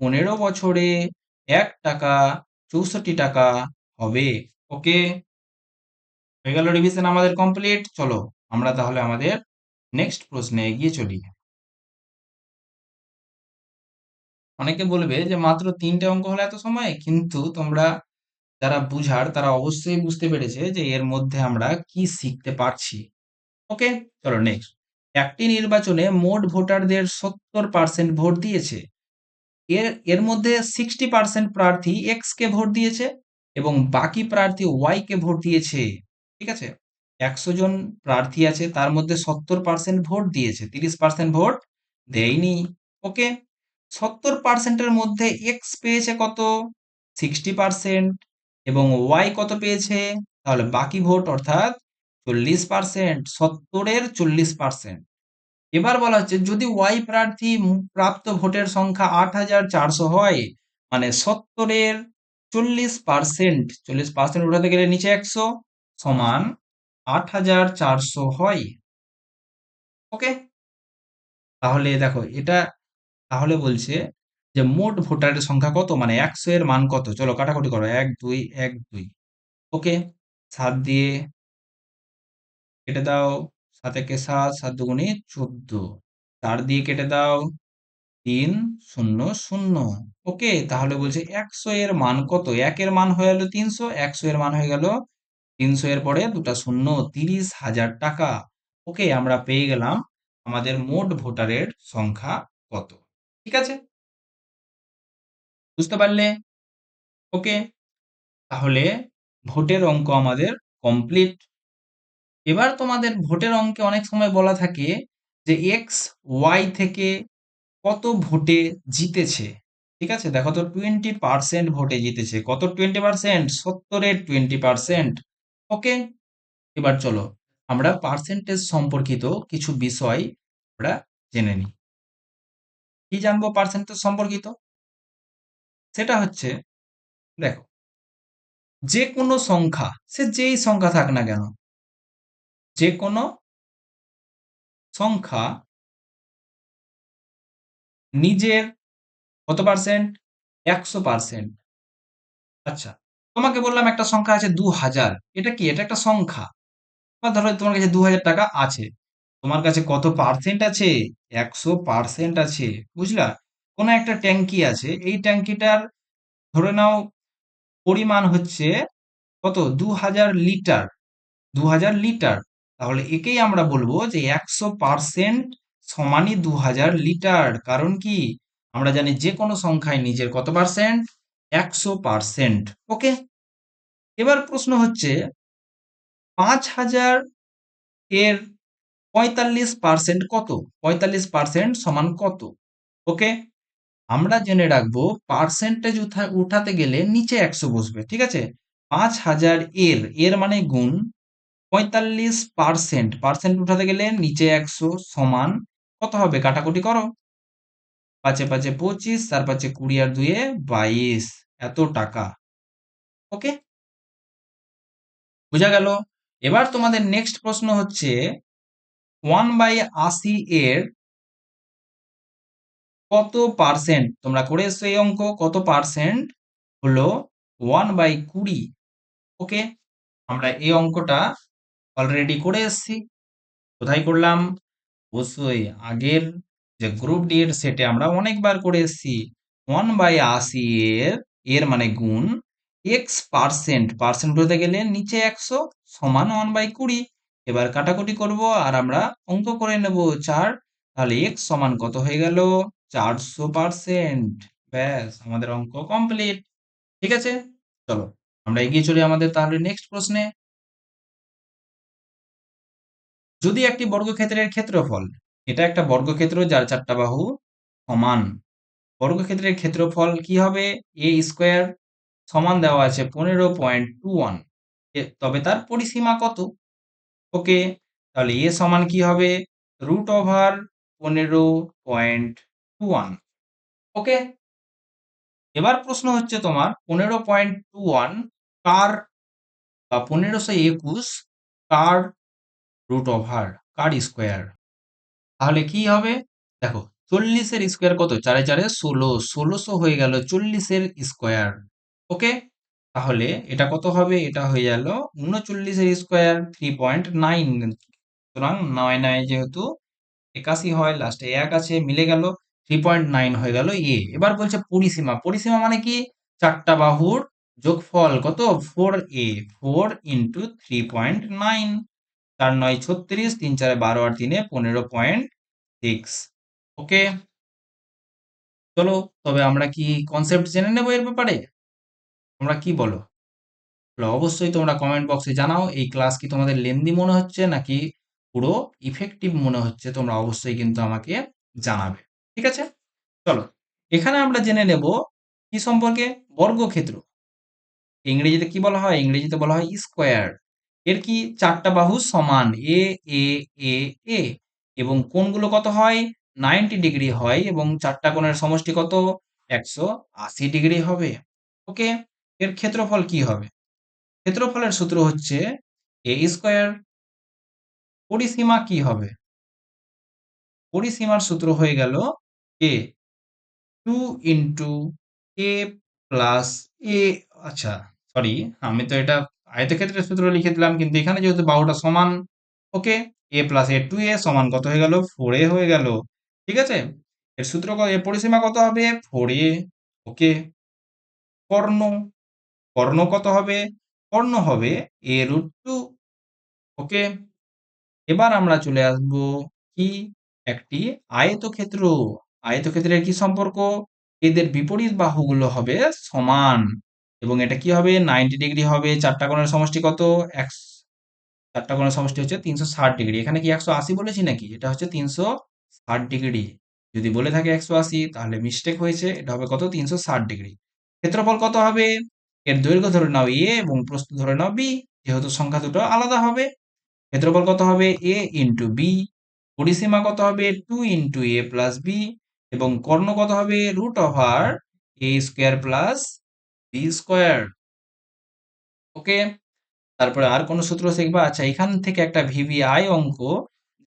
15 বছরে 1 টাকা 64 টাকা হবে। ওকে, হয়ে গেল রিভিশন আমাদের কমপ্লিট। চলো, আমরা তাহলে আমাদের নেক্সট প্রশ্নে এগিয়ে চলি। অনেকে বলবে যে মাত্র 3টে অঙ্ক হলে এত সময়, কিন্তু তোমরা যারা বুঝার তারা অবশ্যই বুঝতে পেরেছে যে এর মধ্যে আমরা কি শিখতে পারছি। ওকে, চলো নেক্সট। একটি নির্বাচনে মোট ভোটারদের 70% ভোট দিয়েছে। এর এর মধ্যে 60% প্রার্থী এক্স কে ভোট দিয়েছে এবং বাকি প্রার্থী ওয়াই কে ভোট দিয়েছে। ঠিক আছে? 100 জন প্রার্থী আছে, তার মধ্যে 70% ভোট দিয়েছে, 30% ভোট দেয়নি। ওকে, 70%-এর মধ্যে এক্স পেয়েছে কত? 60%। এবং ওয়াই কত পেয়েছে? তাহলে বাকি ভোট অর্থাৎ 40%। 70-এর 40%। এবার বলা হচ্ছে যদি ওয়াই প্রার্থী প্রাপ্ত ভোটের সংখ্যা 8,400 হয়, মানে 70-এর 40%, 40% উঠাতে গেলে নিচে 100 সমান 8,400 হয়। ওকে, তাহলে দেখো এটা, তাহলে বলছে যে মোট ভোটারের সংখ্যা কত, মানে 100 এর মান কত? চলো কাটাকুটি করো, 1 2 1 2। ওকে, 7 দিয়ে কেটে দাও, 7 একে 7, 7 দুগুণে 14। 4 দিয়ে কেটে দাও, 3 0 0। ওকে, তাহলে বলছে 100 এর মান কত? 1 এর মান হয়ে গেল 300, 100 এর মান হয়ে গেল 300, এর পরে দুটা শূন্য, 30,000 টাকা। ওকে, আমরা পেয়ে গেলাম আমাদের মোট ভোটারের সংখ্যা কত। ঠিক আছে? বুঝতে পারলে? ওকে। তাহলে ভোটের অঙ্ক আমাদের কমপ্লিট। এবার তোমাদের ভোটের অঙ্কে অনেক সময় বলা থাকে যে এক্স ওয়াই থেকে কত ভোটে জিতেছে। ঠিক আছে, দেখো তো 20% ভোটে জিতেছে। কত 20%? 70-এর 20%। ওকে। এবার চলো আমরা পার্সেন্টেজ সম্পর্কিত কিছু বিষয় আমরা জেনে নিই। কি জানবো পার্সেন্টেজ সম্পর্কিত? সেটা হচ্ছে, দেখো, যে কোনো সংখ্যা, সে যেই সংখ্যা থাক না কেন, যে কোনো সংখ্যা নিজের কত পার্সেন্ট? 100%। আচ্ছা, তোমাকে বললাম একটা সংখ্যা আছে 2000। এটা কি? এটা একটা সংখ্যা। বা ধরো তোমার কাছে 2000 টাকা আছে। তোমার কাছে কত পার্সেন্ট আছে? 100% আছে। বুঝলা? কোনো একটা ট্যাঙ্কি আছে, এই ট্যাঙ্কিটার ধরে নাও পরিমাণ হচ্ছে কত? 2000 লিটার। 2000 লিটার। তাহলে একেই আমরা বলবো যে 100% সমানই 2000 লিটার। কারণ কি? আমরা জানি যে কোনো সংখ্যায় নিজের কত পার্সেন্ট? 100%। ওকে। এবার প্রশ্ন হচ্ছে 5000 এর 45% কত? 45% সমান কত? ওকে। আমরা জেনে রাখবো পার্সেন্টেজ উঠাতে গেলে নিচে 100 বসবে। ঠিক আছে? 5000 এর, এর মানে গুণ, 45% পার্সেন্ট উঠাতে গেলে নিচে 100 সমান কত হবে? কাটাকুটি করো। 5 5 25, 4 5 20 আর 2 22। এত টাকা। ওকে, বোঝা গেল? এবার তোমাদের নেক্সট প্রশ্ন হচ্ছে 1/80 এর কত পার্সেন্ট? তোমরা করে এসছো এই অঙ্ক, কত পার্সেন্ট হলো 1/20? ওকে, আমরা এই অঙ্কটা অলরেডি করে এসছি। কোথায় করলাম? অবশ্যই আগের যে গ্রুপ ডি এর সেটে আমরা অনেকবার করে এসছি। 1/80 এর, এর মানে গুণ, এক্স পার্সেন্ট, পার্সেন্ট বলতে গেলে নিচে 100 সমান 1/20। এবার কাটাকুটি করব আর আমরা অঙ্ক করে নেব 4। তাহলে এক্স সমান কত হয়ে গেল? 400%। ব্যাস, আমাদের অঙ্ক কমপ্লিট। ঠিক আছে, চলো আমরা এগিয়ে চলি আমাদের তাহলে নেক্সট প্রশ্নে। যদি একটি বর্গক্ষেত্রের ক্ষেত্রফল, এটা একটা বর্গক্ষেত্র যার 4টা বাহু সমান, বর্গক্ষেত্রের ক্ষেত্রফল কি হবে? এ স্কোয়ার সমান দেওয়া আছে 15.21। তবে তার পরিসীমা কত? ওকে, তাহলে এ সমান কি হবে? √15.21। ওকে, এবার প্রশ্ন হচ্ছে তোমার 15.21 কার, বা 1521 কার রুট ওভার, কার স্কোয়ার? তাহলে কি হবে? দেখো, 40-এর স্কোয়ার কত? 4 4 16, 1600 হয়ে গেল 40-এর স্কোয়ার। ওকে, তাহলে এটা কত হবে? এটা হয়ে গেল 39-এর স্কোয়ার, 3.9। সুতরাং 9 9 যেহেতু 81 হয়, লাস্টে 1 আছে, মিলে গেল, 3.9 হয়ে গেল এ। এবার বলছে পরিসীমা। পরিসীমা মানে কি? 4টা বাহুর যোগফল কত? 4a, 4 into 3.9। 4 9 36, 3 4 12 আর 3 15.6। ওকে, চলো তবে আমরা কি কনসেপ্ট জেনে নেবো এর ব্যাপারে? তোমরা কি বলো? অবশ্যই তোমরা কমেন্ট বক্সে জানাও এই ক্লাস কি তোমাদের লেন্দি মনে হচ্ছে নাকি পুরো ইফেক্টিভ মনে হচ্ছে। তোমরা অবশ্যই কিন্তু আমাকে জানাবে। ঠিক আছে, চলো এখানে আমরা জেনে নেব কি সম্পর্কে? বর্গক্ষেত্র। ইংরেজিতে কি বলা হয়? ইংরেজিতে বলা হয় স্কোয়ার। এর কি? 4টা বাহু সমান, এ এ এ এ, এবং কোণগুলো কত হয়? 90 ডিগ্রি হয়, এবং 4টা কোণের সমষ্টি কত? 180 ডিগ্রি হবে। ওকে, এর ক্ষেত্রফল কি হবে? ক্ষেত্রফলের সূত্র হচ্ছে এ স্কোয়ার। পরিসীমা কি হবে? পরিসীমার সূত্র হয়ে গেল এ 2 ইন্টু এ প্লাস এ। আচ্ছা, সরি, আমি তো এটা আয়তক্ষেত্রের সূত্র লিখে দিলাম, কিন্তু এখানে যেহেতু বাহুটা সমান, ওকে, এ প্লাস এ 2a সমান কত হয়ে গেল? 4a হয়ে গেল। ঠিক আছে, এর সূত্র এর পরিসীমা কত হবে? 4a। ওকে, কর্ণ, কর্ণ কত হবে? কর্ণ হবে a√2। ওকে, এবার আমরা চলে আসবো কি? একটি আয়তক্ষেত্র। আয়তক্ষেত্রের কি সম্পর্ক? এদের বিপরীত বাহুগুলো হবে সমান এবং এটা কি হবে 90 ডিগ্রি হবে। চারটা কোণের সমষ্টি কত? চারটা কোণের সমষ্টি হচ্ছে 360 ডিগ্রি। এখানে কি 180 বলেছি নাকি? এটা হচ্ছে 360 ডিগ্রি। যদি বলে থাকে 180 তাহলে মিস্টেক হয়েছে, এটা হবে কত? 360 ডিগ্রি। ক্ষেত্রফল কত হবে? এর দৈর্ঘ্য ধরে নাও এ এবং প্রস্থ ধরে নাও বি, যেহেতু সংখ্যা দুটো আলাদা হবে। ক্ষেত্রফল কত হবে? এ ইন্টু বি। পরিসীমা কত হবে? 2 × a + b। এবং কর্ণ কত হবে? √a² + b²। ওকে, তারপরে আর কোন সূত্র শিখবা? আচ্ছা, এখান থেকে একটা ভিভিআই অঙ্ক,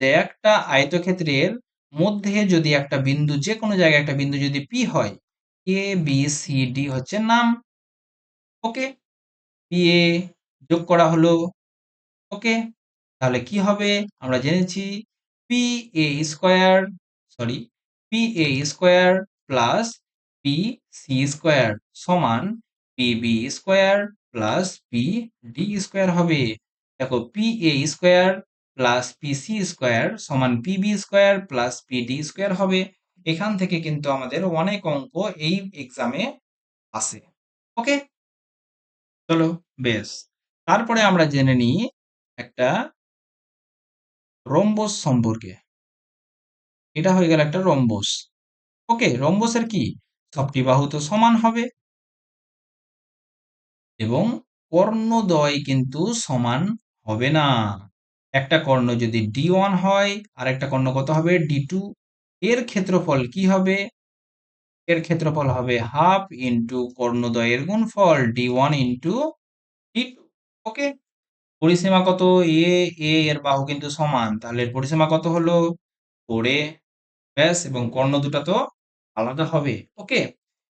যে একটা আয়তক্ষেত্রের মধ্যে যদি একটা বিন্দু, যে কোনো জায়গায় একটা বিন্দু যদি পি হয়, এ বি সি ডি হচ্ছে নাম। ওকে, পি এ যোগ করা হলো। ওকে, তাহলে কি হবে? আমরা জেনেছি P A square, sorry, P A square plus P C square সমান P B square plus P D square হবে। দেখো, P A square plus P C square সমান P B square plus P D square হবে। এখান থেকে কিন্তু আমাদের অনেক অঙ্ক এই এক্সামে আসে। ওকে, চলো, বেশ। তারপরে আমরা জেনে নিই একটা রম্বস সম্পর্কে। এটা হয়ে গেল একটা রম্বস। ওকে, রম্বসের কি? সবটি বাহু তো সমান হবে এবং কর্ণদ্বয় কিন্তু সমান হবে না। একটা কর্ণ যদি D1 হয় আর একটা কর্ণ কত হবে? D2। এর ক্ষেত্রফল কি হবে? এর ক্ষেত্রফল হবে হাফ ইন্টু কর্ণদ্বয়ের গুণফল D1 ইন্টু D2। ওকে, পরিসীমা কত? এর বাহু কিন্তু সমান, তাহলে এর পরিসীমা কত হলো? 4a। ব্যাস, এবং কর্ণ দুটা তো আলাদা হবে। ওকে,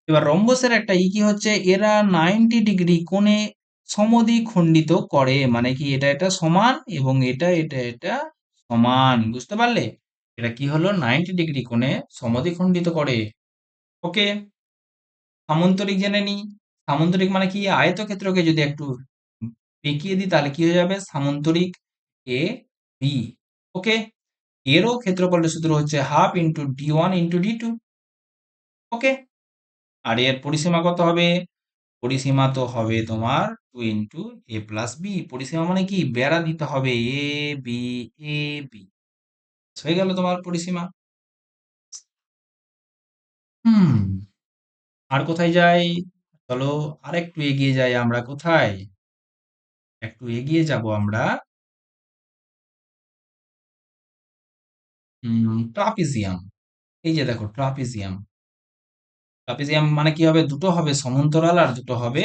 এবার রম্বসের একটা কি হচ্ছে, এরা 90 ডিগ্রি কোণে সমদ্বিখণ্ডিত করে, মানে কি এটা এটা সমান এবং এটা এটা এটা সমান। বুঝতে পারলে? এটা কি হলো? 90 ডিগ্রি কোণে সমদ্বিখণ্ডিত করে। ওকে, সামান্তরিক জেনে নিই। সামান্তরিক মানে কি? আয়তক্ষেত্রকে যদি একটু বেঁকিয়ে দিই তাহলে কি হয়ে যাবে? সামান্তরিক এ বি। ওকে, এরও ক্ষেত্রফলের সূত্র হচ্ছে half into D1 into D2। ওকে, আর এর পরিসীমা কত হবে? পরিসীমা তো হবে তোমার 2 × a + b। পরিসীমা মানে কি? বেড়া দিতে হবে এ বি, এ বি। হয়ে গেল তোমার পরিসীমা। হুম, আর কোথায় যাই? চলো, আরেকটু এগিয়ে যাই আমরা। কোথায়? একটু এগিয়ে যাব আমরা ট্রাপিজিয়াম। এই যে দেখো, ট্রাপিজিয়াম। ট্রাপিজিয়াম মানে কি হবে? দুটো হবে সমান্তরাল আর দুটো হবে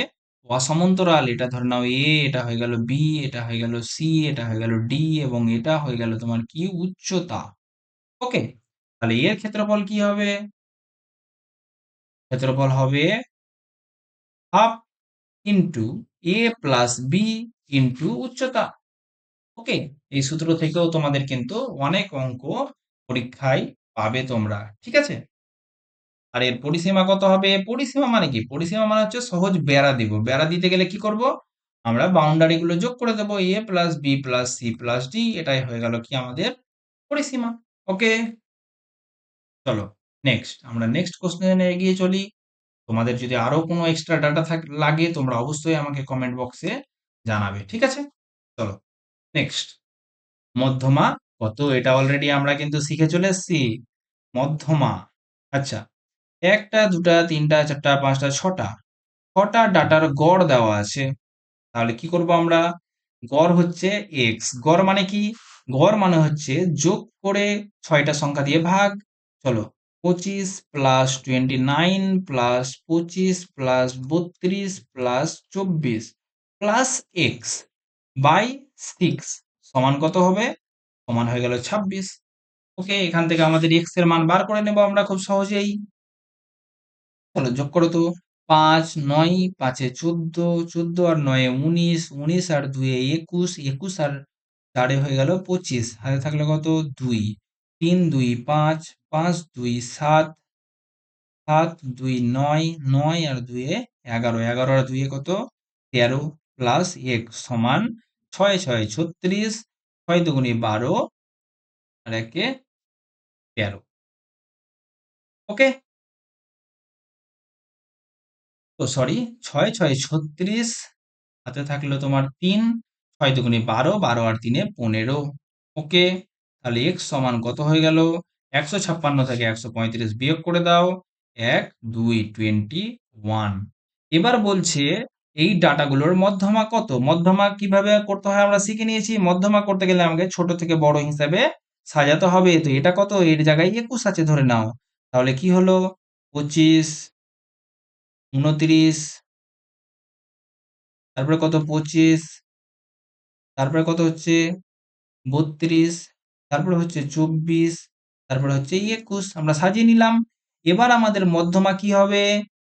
অসমান্তরাল। এটা ধরে নাও এ, এটা হয়ে গেল বি, এটা হয়ে গেল সি, এটা হয়ে গেল ডি এবং এটা হয়ে গেল তোমার কি? উচ্চতা। ওকে, তাহলে এর ক্ষেত্রফল কি হবে? ক্ষেত্রফল হবে half into a plus b into উচ্চতা। ওকে, এই সূত্র থেকেও তোমাদের কিন্তু অনেক অঙ্ক পরীক্ষায় পাবে তোমরা। ঠিক আছে, আর এর পরিসীমা কত হবে? পরিসীমা মানে কি? পরিসীমা মানে হচ্ছে সহজ বেড়া দিব। বেড়া দিতে গেলে কি করব? আমরা বাউন্ডারি গুলো যোগ করে দেবো, A plus B plus C plus D. এটাই হয়ে গেল কি আমাদের পরিসীমা। ওকে, চলো, নেক্সট আমরা নেক্সট কোশ্চেনে এগিয়ে চলি। তোমাদের যদি আরো কোনো এক্সট্রা ডাটা লাগে তোমরা অবশ্যই আমাকে কমেন্ট বক্সে জানাবে। ঠিক আছে, চলো নেক্সট। মধ্যমা কত? এটা অলরেডি আমরা কিন্তু শিখে চলে এসেছি। মধ্যমা, আচ্ছা, একটা দুটা তিনটা চারটা পাঁচটা ছটা, ছটা ডাটার গড় দেওয়া আছে। তাহলে কি করব আমরা? গড় হচ্ছে এক্স। গড় মানে কি? গড় মানে হচ্ছে যোগ করে ছয়টা সংখ্যা দিয়ে ভাগ। চলো, 25 plus 29 plus 25 plus 32 plus 24 plus x by 6 সমান কত হবে? সমান হয়ে গেল 26। ওকে, এখান থেকে আমাদের এক্স এর মান বার করে নেব আমরা খুব সহজেই। চলো, যোগ করো তো। 5 9 5 এ 14, 14 আর 9 এ 19, 19 আর 2 এ 21, 21 আর 4 এ হয়ে গেল 25। হাতে থাকলো কত? 2। 3 2 5, 5 2 7, 7 2 9, 9 আর 2 এ 11, 11 আর 2 এ কত? 13 প্লাস 1 সমান 6 6 36, 6 দুগুণে 12 আর 1 এ 13। ওকে? ও সরি, ৬ ৬ ৩৬, হাতে থাকলো তোমার ৩, ৬ দুগুণে ১২, ১২ আর ৩ এ ১৫। ওকে, তাহলে x সমান কত হয়ে গেল? ১৫৬ থেকে ১৩৫ বিয়োগ করে দাও। ১, ২, 21। এবার বলছে এই ডাটাগুলোর মধ্যমা কত? মধ্যমা কিভাবে করতে হয় আমরা শিখে নিয়েছি। মধ্যমা করতে গেলে আমাকে ছোট থেকে বড় হিসাবে সাজাতে হবে। তো এটা কত? এর জায়গায় ২১ আছে ধরে নাও। তাহলে কি হলো? ২৫, ২৯, তারপরে কত? ২৫, তারপরে কত হচ্ছে? ৩২, তারপরে হচ্ছে ২৪, তারপরে হচ্ছে ২১। আমরা সাজিয়ে নিলাম। এবার আমাদের মধ্যমা কি হবে?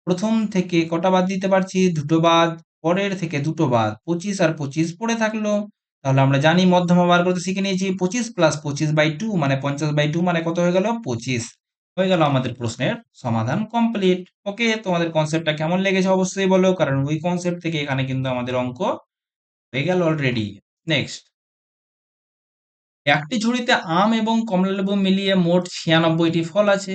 প্রথম থেকে কটা বাদ দিতে পারছি? দুটো বাদ। পরের থেকে দুটো বাদ। ২৫ আর ২৫ পড়ে থাকলো। তাহলে আমরা জানি মধ্যমা বার করতে শিখে নিয়েছি। ২৫ প্লাস ২৫/২ মানে ৫০/২ মানে কত হয়ে গেল? ২৫। হয়ে গেল আমাদের প্রশ্নের সমাধান কমপ্লিট। ওকে, তোমাদের কনসেপ্টটা কেমন লেগেছে অবশ্যই বলো, কারণ ওই কনসেপ্ট থেকে এখানে কিন্তু আমাদের অঙ্ক হয়ে গেল অলরেডি। নেক্সট, একটি ঝুড়িতে আম এবং কমলালেবু মিলিয়ে মোট ৯৬টি ফল আছে।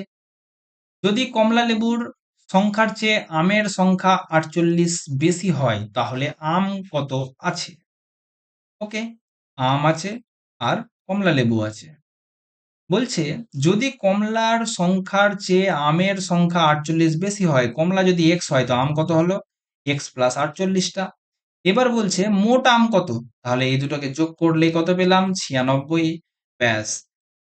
যদি কমলালেবুর সংখ্যার চেয়ে আমের সংখ্যা ৪৮ বেশি হয় তাহলে আম কত আছে? ওকে, আম আছে আর কমলালেবু আছে। বলছে যদি কমলার সংখ্যার চেয়ে আমের সংখ্যা ৪৮ বেশি হয়, কমলা যদি এক্স হয় তো আম কত হলো? এক্স প্লাস ৪৮টা। এবার বলছে মোট আম কত? তাহলে এই দুটোকে যোগ করলেই কত পেলাম? ৯৬। ব্যাস,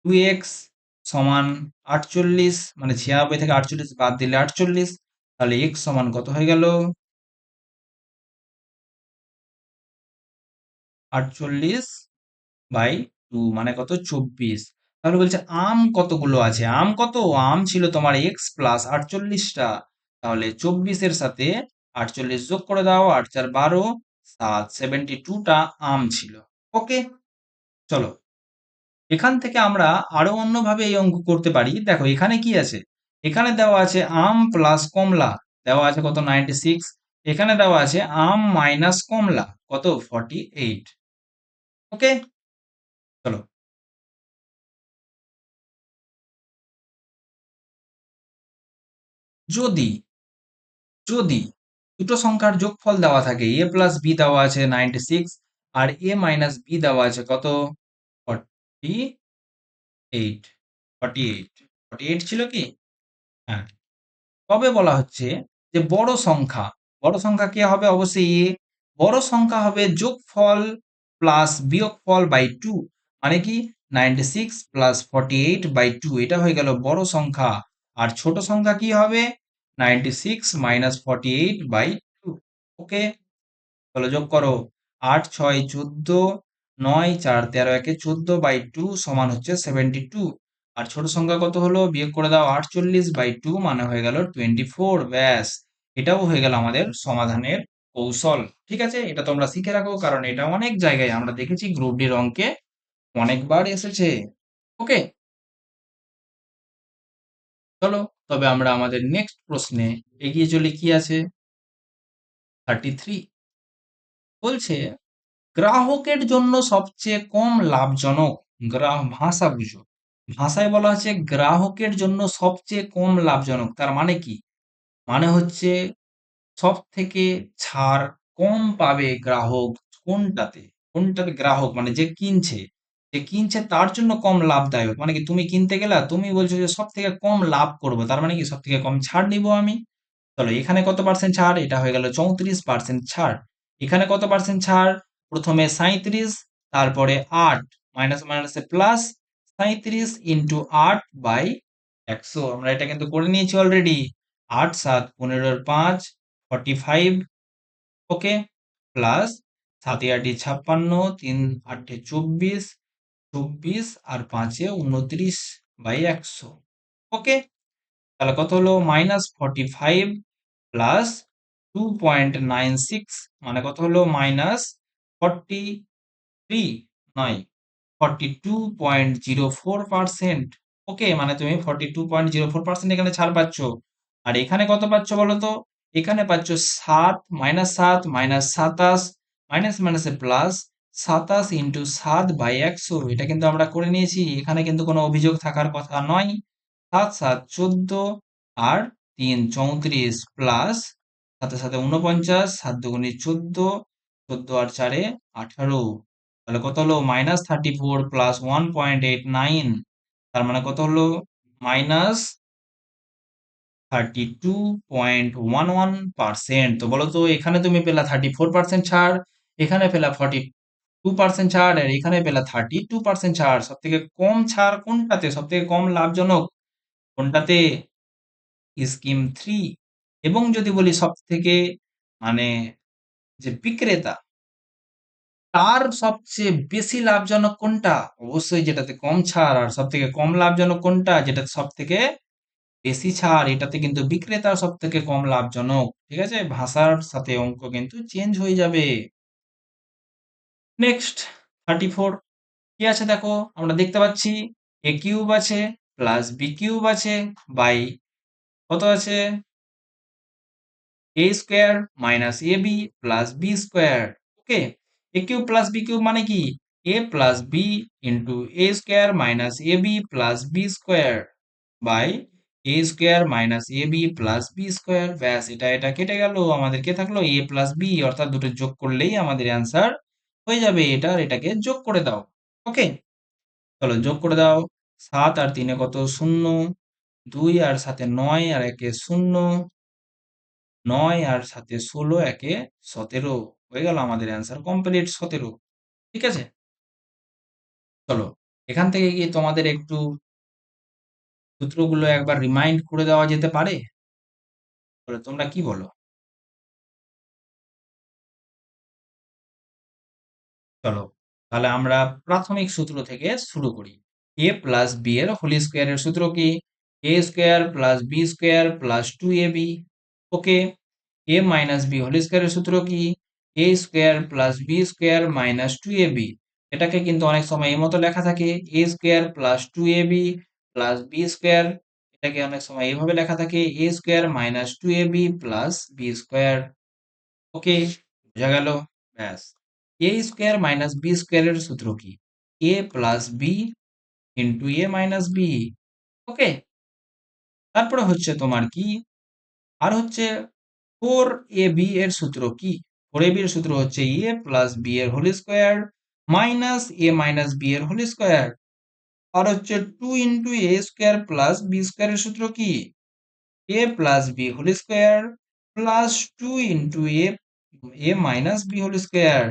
2x সমান ৪৮, মানে ৯৬ থেকে ৪৮ বাদ দিলে ৪৮। তাহলে x সমান কত হয়ে গেল? ৪৮/2 মানে কত? ২৪। তাহলে বলছে আম কতগুলো আছে? আম কত? আম ছিল তোমার x প্লাস ৪৮টা। তাহলে ২৪ এর সাথে ৪৮ যোগ করে দাও। ৮ ৪ ১২, ৭ ৭২টা আম ছিল। ওকে, চলো এখান থেকে আমরা আরো অন্যভাবে এই অঙ্ক করতে পারি। দেখো এখানে কি আছে? এখানে দেওয়া আছে আম প্লাস কমলা, দেওয়া আছে কত? 96। এখানে দেওয়া আছে আম মাইনাস কমলা, কত? 48। ওকে, চলো যদি যদি দুটো সংখ্যার যোগফল দেওয়া থাকে, a প্লাস বি দেওয়া আছে 96 আর a মাইনাস বি দেওয়া আছে কত? 48। 48, 48 ছিল কি? হ্যাঁ, তবে বলা হচ্ছে যে বড় সংখ্যা কে হবে? অবশ্যই এ। বড় সংখ্যা হবে যোগফল প্লাস বিয়োগফল বাই 2, মানে কি 96 প্লাস 48/2, এটা হয়ে গেল বড় সংখ্যা। আর ছোট সংখ্যা কি হবে? 96 মাইনাস 48/2। ওকে, তাহলে যোগ করো। ৮ ৬ ১৪, ৯ ৪ ১৩, একে ১৪/2 সমান হচ্ছে 72। আর ছোট সংখ্যা কত হলো? বিয়োগ করে দাও। ৪৮/2 মানে হয়ে গেল 24। ব্যাস, এটাও হয়ে গেল আমাদের সমাধানের কৌশল। ঠিক আছে, এটা তোমরা শিখে রাখো, কারণ এটা অনেক জায়গায় আমরা দেখেছি গ্রুপ ডির অঙ্কে অনেকবার এসেছে। ওকে, চলো তবে আমরা আমাদের নেক্সট প্রশ্নে এগিয়ে চলি। কি আছে? 33 বলছে গ্রাহকের জন্য সবচেয়ে কম লাভজনক ভাষা বুঝো। ভাষায় বলা আছে গ্রাহকের জন্য সবচেয়ে কম লাভজনক, তার মানে কি? মানে হচ্ছে সব থেকে ছাড় কম পাবে গ্রাহক কোনটাতে? কোনটাতে গ্রাহক মানে যে কিনছে তার জন্য কম লাভদায়ক, মানে কি তুমি কিনতে গেলা, তুমি বলছো যে সব থেকে কম লাভ করবো, তার মানে কি সব থেকে কম ছাড় নিব আমি। চলো এখানে কত পার্সেন্ট ছাড়? এটা হয়ে গেল ৩৪% ছাড়। এখানে কত পার্সেন্ট ছাড়? প্রথমে ৩৭, তারপরে ৮, মাইনাস মাইনাসে প্লাস, ৩৭ ইন্টু ৮/১০০। আমরা এটা কিন্তু করে নিয়েছি অলরেডি। ৮ ৭ ১৫ ৫ 45। ওকে, প্লাস ৭ ৮ ৫৬, ৩ ৮ ২৪, ২৪ আর ৫ ২৯/১০০। ওকে, তাহলে কত হলো? -45 প্লাস 2.96 মানে কত হলো? -43 নয়, 42.04%। ওকে, মানে তুমি 42.04% এখানে ছাড় পাচ্ছ। আর এখানে কত পাচ্ছ বলো তো? এখানে পাচ্ছ ৭, -৭ -২৭, মাইনাস মাইনাসে প্লাস ২৭ ইন্টু ৭/১০০। এটা কিন্তু আমরা করে নিয়েছি, এখানে কিন্তু কোনো অভিযোগ থাকার কথা নয়। ৭ ৭ ১৪, আর ৩ ৩৪ প্লাস সাথে সাথে ৪৯, ৭ দুগুণে ১৪, ১৪ আর ৪-এ ১৮। তাহলে কত হলো? -34 প্লাস 1.89, তার মানে কত হলো? -32.11%। তো বলো তো, এখানে তুমি পেলা 34% ছাড়, এখানে পেলা 42% ছাড়, আর এখানে পেলা 32% ছাড়। সব থেকে কম ছাড় কোনটাতে? সব থেকে কম লাভজনক কোনটাতে? স্কিম 3। এবং যদি বলি সব থেকে মানে যে বিক্রেতা, তার সবচেয়ে বেশি লাভজনক কোনটা? অবশ্যই যেটাতে কম ছাড়। আর সব থেকে কম লাভজনক কোনটা? যেটাতে সব থেকে বেশি ছাড়। এটাতে কিন্তু বিক্রেতা সব থেকে কম লাভজনক। ঠিক আছে, ভাষার সাথে অঙ্ক কিন্তু চেঞ্জ হয়ে যাবে। নেক্সট 34 কি আছে দেখো, আমরা দেখতে পাচ্ছি এ কিউব আছে প্লাস বি কিউব আছে বাই কত আছে? A square minus a b plus b square. Okay, a cube plus b cube মানে কি? A plus b into a square minus a b plus b square by a square minus a b plus b square. ব্যাস, এটা কেটে গেল, আমাদের কে থাকলো? এ প্লাস বি, অর্থাৎ দুটো যোগ করলেই আমাদের অ্যান্সার হয়ে যাবে। এটা আর এটাকে যোগ করে দাও। ওকে, চলো যোগ করে দাও। ৭ আর ৩-এ কত? ০, ২ আর ৭-এ ৯ আর ১-এ ০, ৯ আর ৭-এ ১৬, ১-এ ১৭ হয়ে গেল আমাদের অ্যান্সার কমপ্লিট ১৭। ঠিক আছে, চলো এখান থেকে কি তোমাদের একটু সূত্রগুলো একবার রিমাইন্ড করে দেওয়া যেতে পারে? বলো, তোমরা কি বলো? চলো তাহলে আমরা প্রাথমিক সূত্র থেকে শুরু করি। এ প্লাস বি এর হোল স্কোয়ারের সূত্র কি? A square plus b square plus 2ab। Okay, a minus b whole স্কোয়ারের সূত্র কি? A square plus b square minus 2ab। এটাকে কিন্তু অনেক সময় এই মতো লেখা থাকে, a square plus 2ab plus b square. এটাকে অনেক সময় এইভাবে লেখা থাকে, a square minus 2ab plus b square. Okay, বোঝা গেল? ব্যাস, এ স্কোয়ার মাইনাস বি স্কোয়ারের সূত্র কি? A plus b into a minus B. ওকে, তারপরে হচ্ছে তোমার কি, আর হচ্ছে 4ab এর সূত্র কি? 4ab এর সূত্র হচ্ছে এ প্লাস বি এর whole square minus a minus b এর হোল স্কোয়ার। আর হচ্ছে 2 into a square plus b স্কোয়ারের সূত্র কি? A plus b whole square plus 2 into a minus b whole square.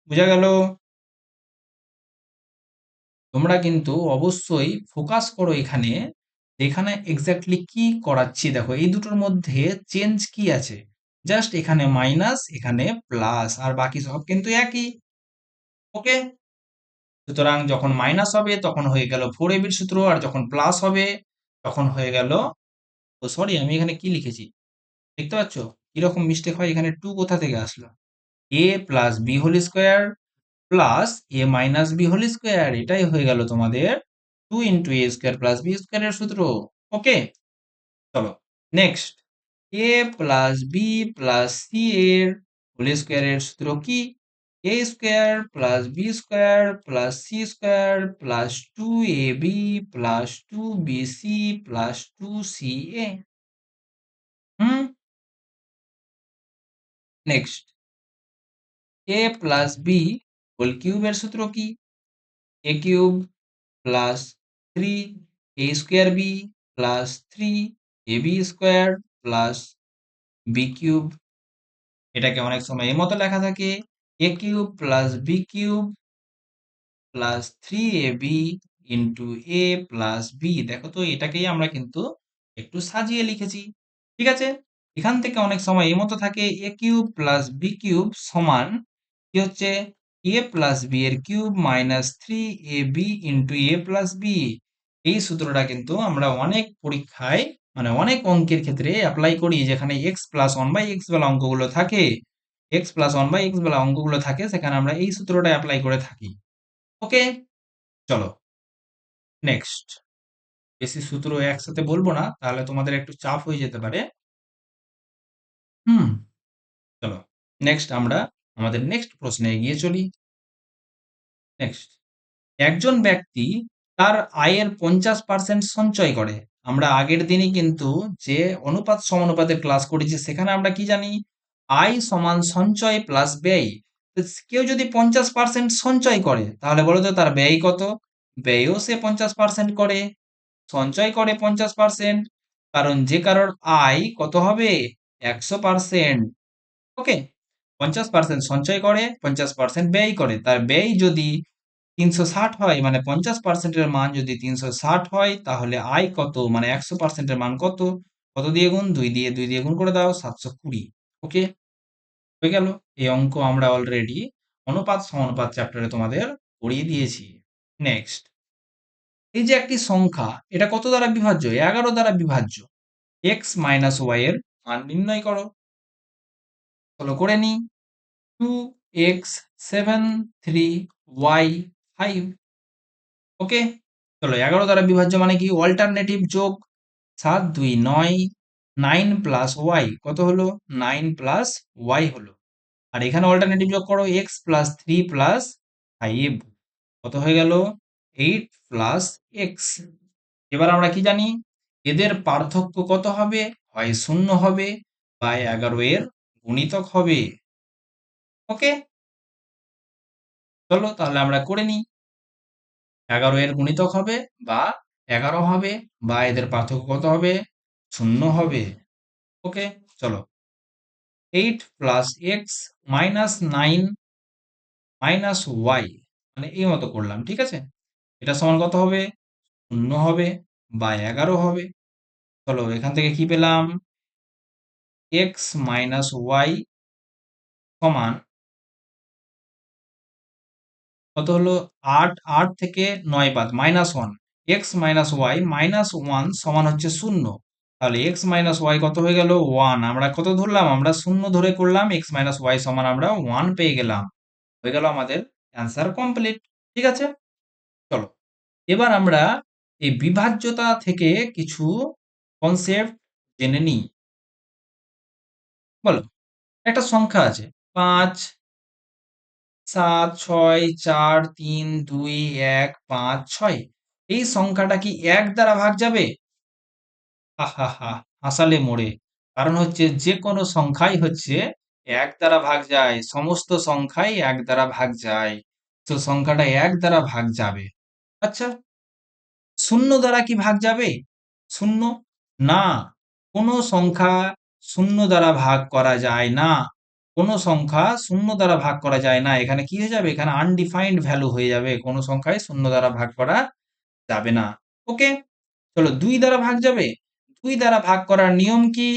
বোঝা গেল? তোমরা কিন্তু অবশ্যই ফোকাস করো এখানে, এখানে এক্স্যাক্টলি কি করাচ্ছি। দেখো এই দুটোর মধ্যে চেঞ্জ কি আছে? জাস্ট এখানে মাইনাস, এখানে প্লাস, আর বাকি সব কিন্তু একই। ওকে, সুতরাং যখন মাইনাস হবে তখন হয়ে গেল 4ab এর সূত্র, আর যখন প্লাস হবে তখন হয়ে গেল, ও সরি, আমি এখানে কি লিখেছি দেখতে পাচ্ছ? কিরকম মিস্টেক হয় এখানে, 2 কোথা থেকে আসলো? A plus b whole square plus a minus b whole square, এটাই হয়ে গেল তোমাদের 2 into a square plus b স্কোয়ারের সূত্র। ওকে, চলো next, a plus B plus c এর হোল স্কোয়ারের সূত্র কি? A square plus b square plus c square plus 2ab plus 2bc plus 2ca। Hmm, next, a plus b whole কিউবের সূত্র কি? A cube plus 3 a square B plus 3 ab square plus b cube. এটাকে অনেক সময় এর মতো লেখা থাকে, a cube plus b cube plus 3ab into a plus b. দেখো তো, এটাকেই আমরা কিন্তু একটু সাজিয়ে লিখেছি। ঠিক আছে, এখান থেকে অনেক সময় এই মতো থাকে, a cube plus b cube সমান কি হচ্ছে? এ প্লাস বি এর cube minus 3ab into a plus B. এই সূত্রটা কিন্তু আমরা অনেক পরীক্ষায়, মানে অনেক অঙ্কের ক্ষেত্রে অ্যাপ্লাই করি, যেখানে x plus one by x বেলা অঙ্কগুলো থাকে, x plus one by x বেলা অঙ্কগুলো থাকে, সেখানে আমরা এই সূত্রটা অ্যাপ্লাই করে থাকি। ওকে, চলো নেক্সট। বেশি সূত্র একসাথে বলবো না, তাহলে তোমাদের একটু চাপ হয়ে যেতে পারে। হুম, চলো নেক্সট আমরা আমাদের নেক্সট প্রশ্নে এগিয়ে চলি। নেক্সট, একজন ব্যক্তি তার আয়ের 50% সঞ্চয় করে, আমরা আগের দিনই কিন্তু যে অনুপাত সমানুপাতের ক্লাস করেছি সেখানে আমরা কি জানি? আয় সমান সঞ্চয় প্লাস ব্যয়। তো কেউ যদি 50% সঞ্চয় করে তাহলে বলো তো তার ব্যয় কত? ব্যয়ও সে 50% করে, সঞ্চয় করে 50%, কারণ যে কারোর আয় কত হবে? 100%। ওকে, 50% সঞ্চয় করে, 50% ব্যয় করে। তার ব্যয় যদি 360 হয়, মানে 50%-এর মান যদি 360 হয়, তাহলে আয় কত? মানে 100%-এর মান কত? কত দিয়ে গুণ? 2 দিয়ে গুণ করে দাও, 720। ওকে, হয়ে গেল। এই অঙ্ক আমরা অলরেডি অনুপাত সমানুপাত চ্যাপ্টারে তোমাদের পড়িয়ে দিয়েছি। নেক্সট, এই যে একটি সংখ্যা, এটা কত দ্বারা বিভাজ্য? 11 দ্বারা বিভাজ্য। x মাইনাস ওয়াই এর মান নির্ণয় করো। চলো করে নিই। 2x 7 3 y 5। ওকে, চলো 11 দ্বারা বিভাজ্য মানে কি? অল্টারনেটিভ যোগ। 7 2 9, 9 প্লাস ওয়াই কত হলো? 9 প্লাস ওয়াই হলো। আর এখানে অল্টারনেটিভ যোগ করো, এক্স প্লাস 3 প্লাস 5 কত হয়ে গেল? 8 প্লাস এক্স। এবার আমরা কি জানি? এদের পার্থক্য কত হবে? হয় 0 হবে বা 11 এর গুণিতক হবে। ওকে, চলো তাহলে আমরা করে নিই। 11 এর গুণিতক হবে বা 11 হবে, বা এদের পার্থক্য কত হবে? 0 হবে। ওকে, চলো। 8 plus x minus 9 minus y, মানে এই মতো করলাম, ঠিক আছে? এটা সমান কত হবে? 0 হবে বা 11 হবে। চলো এখান থেকে কি পেলাম? এক্স মাইনাস ওয়াই সমান কত হলো? 8, 8 থেকে 9 বাদ, -1। এক্স মাইনাস ওয়াই -1 সমান হচ্ছে 0। তাহলে এক্স মাইনাস ওয়াই কত হয়ে গেল? 1। আমরা কত ধরলাম? আমরা 0 ধরে করলাম। এক্স মাইনাস ওয়াই সমান আমরা 1 পেয়ে গেলাম। হয়ে গেল আমাদের অ্যান্সার কমপ্লিট। ঠিক আছে, চলো এবার আমরা এই বিভাজ্যতা থেকে কিছু কনসেপ্ট জেনে নিই। বলো, একটা সংখ্যা আছে 5 7 6 4 3 2 1 5 6। এই সংখ্যাটা কি 1 দ্বারা ভাগ যাবে? আহা, হাসালে মোড়ে। কারণ হচ্ছে যে কোনো সংখ্যাই হচ্ছে 1 দ্বারা ভাগ যায়, সমস্ত সংখ্যাই 1 দ্বারা ভাগ যায়। তো সংখ্যাটা 1 দ্বারা ভাগ যাবে। আচ্ছা, 0 দ্বারা কি ভাগ যাবে? 0? না, কোনো সংখ্যা 0 দ্বারা ভাগ করা যায় না। কোনো সংখ্যা 0 দ্বারা ভাগ করা যায় না। এখানে কি হয়ে যাবে? এখানে আনডিফাইন্ড ভ্যালু হয়ে যাবে। কোনো সংখ্যাই 0 দ্বারা ভাগ করা যাবে না। ওকে, চলো 2 দ্বারা ভাগ যাবে। 2 দ্বারা ভাগ করার নিয়ম কি?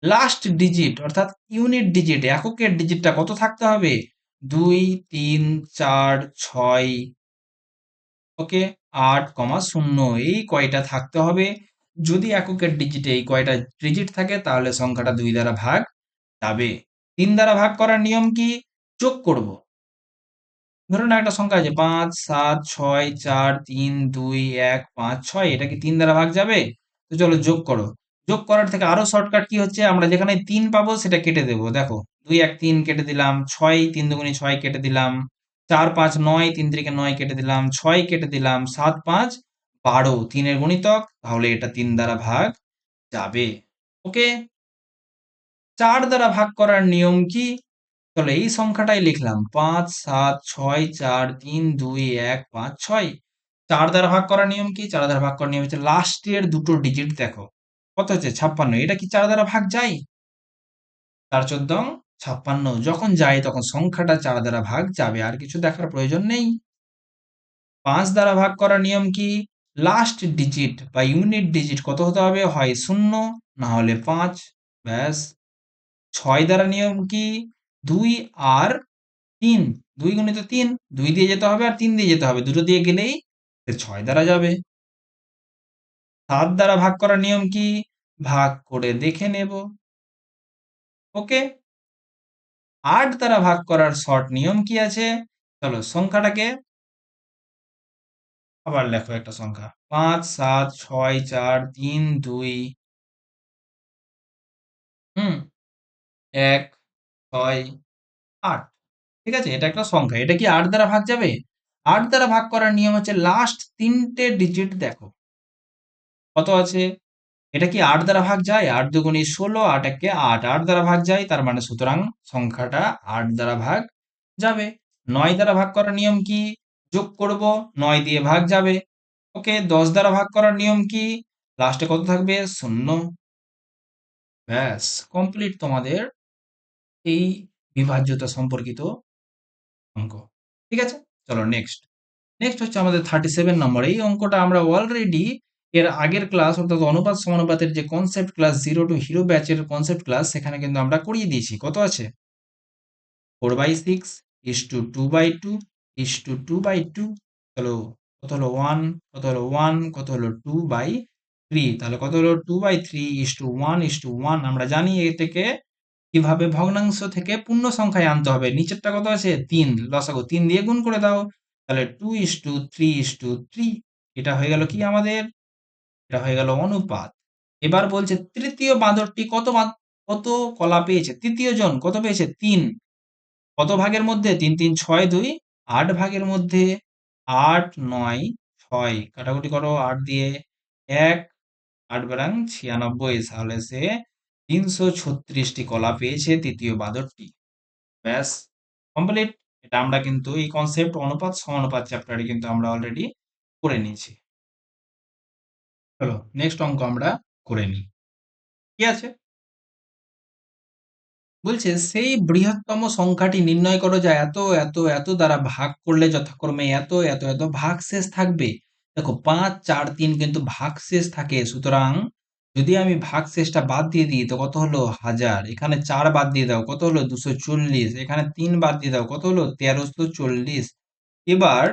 লাস্ট ডিজিট অর্থাৎ ইউনিট ডিজিট, এককের ডিজিটটা কত থাকতে হবে? 2 3 4 6, ওকে, 8, 0 এই কয়টা থাকতে হবে। যদি এককের ডিজিটে এই কয়টা ডিজিট থাকে তাহলে সংখ্যাটা 2 দ্বারা ভাগ যাবে। 3 দ্বারা ভাগ করার নিয়ম কি? যোগ করব। ধরুন একটা সংখ্যা আছে 5 7 6 4 3 2 1 5 6, এটা কি 3 দ্বারা ভাগ যাবে? তো চলো যোগ করো। যোগ করার থেকে আরো শর্টকাট কি হচ্ছে? আমরা যেখানে 3 পাবো সেটা কেটে দেবো। দেখো, 2 1 3 কেটে দিলাম, 6 3 দুগুণে 6 কেটে দিলাম, 4 5 9 3 3 9 কেটে দিলাম, 6 কেটে দিলাম, 7 5 12 3 এর গুণিতক, তাহলে এটা 3 দ্বারা ভাগ যাবে। ওকে, 4 দ্বারা ভাগ করার নিয়ম কি? চলো এই সংখ্যাটাই লিখলাম, 5 7 6 4 3 2 1 5 6। 4 দ্বারা ভাগ করার নিয়ম কি? 4 দ্বারা ভাগ করার নিয়ম হচ্ছে লাস্টের দুটো ডিজিট দেখো কত হচ্ছে? 56। এটা কি 4 দ্বারা ভাগ যায়? 4 14 56, যখন যায় তখন সংখ্যাটা 4 দ্বারা ভাগ যাবে, আর কিছু দেখার প্রয়োজন নেই। 5 দ্বারা ভাগ করার নিয়ম কি? লাস্ট ডিজিট বা ইউনিট ডিজিট কত হতে হবে? হয় 0 না হলে 5, ব্যাস। 6 দ্বারা নিয়ম কি? 2 আর 3, 2 গুণিত 3, 2 দিয়ে যেতে হবে আর 3 দিয়ে যেতে হবে, দুটো দিয়ে গেলেই 6 দ্বারা যাবে। 7 দ্বারা ভাগ করার নিয়ম কি? ভাগ করে দেখে নেব। ওকে, 8 দ্বারা ভাগ করার শর্ট নিয়ম কি আছে? চলো সংখ্যাটাকে আবার লেখো, একটা সংখ্যা 5 7 6 4 3 2 হুম 1 6 8। ঠিক আছে, এটা একটা সংখ্যা, এটা কি 8 দ্বারা ভাগ যাবে? 8 দ্বারা ভাগ করার নিয়ম হচ্ছে লাস্ট তিনটে ডিজিট দেখো, কত আছে? এটা কি ৮ দ্বারা ভাগ যায়? ৮ দুগুণী ১৬, ৮ একে ৮, ৮ দ্বারা ভাগ যায়, তার মানে সুতরাং সংখ্যাটা ৮ দ্বারা ভাগ যাবে। ৯ দ্বারা ভাগ করার নিয়ম কি? যোগ করব, ৯ দিয়ে ভাগ যাবে। ওকে, ১০ দ্বারা ভাগ করার নিয়ম কি? লাস্টে কত থাকবে? ০। ব্যাস, কমপ্লিট তোমাদের এই বিভাজ্যতা সম্পর্কিত অঙ্ক। ঠিক আছে? চলো নেক্সট। নেক্সট হচ্ছে আমাদের 37 নম্বর। এই অঙ্কটা আমরা অলরেডি এর আগের ক্লাস অর্থাৎ অনুপাত সমানুপাতের যে কনসেপ্ট ক্লাস 0 টু হিরো ব্যাচের কনসেপ্ট ক্লাস, সেখানে কিন্তু আমরা করিয়ে দিয়েছি। কত আছে? 4/6 ইস টু 2/2 ইস টু 2/2। চলো, কত হলো 1, কত হলো 1, কত হলো 2/3, তাহলে কত হলো 2/3 ইস টু 1 ইস টু 1। আমরা জানি এটাকে কিভাবে ভগ্নাংশ থেকে পূর্ণ সংখ্যায় আনতে হবে। নিচেরটা কত আছে? 3, লসাগু 3 দিয়ে গুণ করে দাও, তাহলে 2:3:3। এটা হয়ে গেল কি আমাদের? এটা হয়ে গেল অনুপাত। এবার বলছে তৃতীয় বাঁদরটি কত কলা পেয়েছে? তৃতীয় জন কত পেয়েছে? 3। কত ভাগের মধ্যে? 3 3 6 2, 8 ভাগের মধ্যে। 8 9 6 কাটাকুটি করো, 8 দিয়ে 1, 8 বারাং 96, তাহলে সে 336টি কলা পেয়েছে তৃতীয় বাঁদরটি। ব্যাস, কমপ্লিট। এটা আমরা কিন্তু এই কনসেপ্ট অনুপাত সমানুপাত চ্যাপ্টারে কিন্তু আমরা অলরেডি করে নিয়েছি। চলো নেক্সট অঙ্ক আমরা করে নিই। কি আছে? বলছে সেই বৃহত্তম সংখ্যাটি নির্ণয় করো যা এত এত এত দ্বারা ভাগ করলে যথাক্রমে এত এত এত ভাগশেষ থাকবে। দেখো ৫ ৪ ৩ কিন্তু ভাগশেষ থাকে, সুতরাং যদি আমি ভাগশেষটা বাদ দিয়ে দিই তো কত হলো? ১০০০। এখানে ৪ বাদ দিয়ে দাও, কত হলো? ২৪০। এখানে ৩ বাদ দিয়ে দাও, কত হলো? ১৩৪০। এবার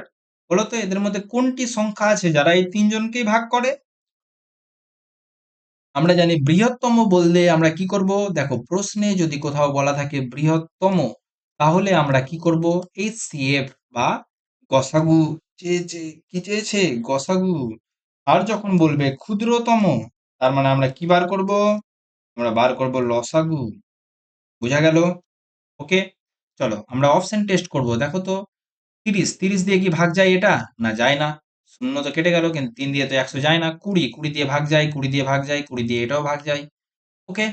বলতো এদের মধ্যে কোনটি সংখ্যা আছে যারা এই তিনজনকেই ভাগ করে? আমরা জানি বৃহত্তম বললে আমরা কি করব? দেখো প্রশ্নে যদি কোথাও বলা থাকে বৃহত্তম, তাহলে আমরা কি করব? HCF বা গসাগু চেয়েছে, কি চেয়েছে? গসাগু। আর যখন বলবে ক্ষুদ্রতম, তার মানে আমরা কি বার করব? আমরা বার করব লসাগু। বোঝা গেল? ওকে, চলো আমরা অপশন টেস্ট করব। দেখো তো ৩০, ৩০ দিয়ে কি ভাগ যায় এটা? না, যায় না। ০ তো কেটে গেল, কিন্তু ৩ দিয়ে তো ১০০ যায় না। ২০, ২০ দিয়ে ভাগ যায়, ২০ দিয়ে ভাগ যায়, ২০ দিয়ে এটাও ভাগ যায়। ওকে,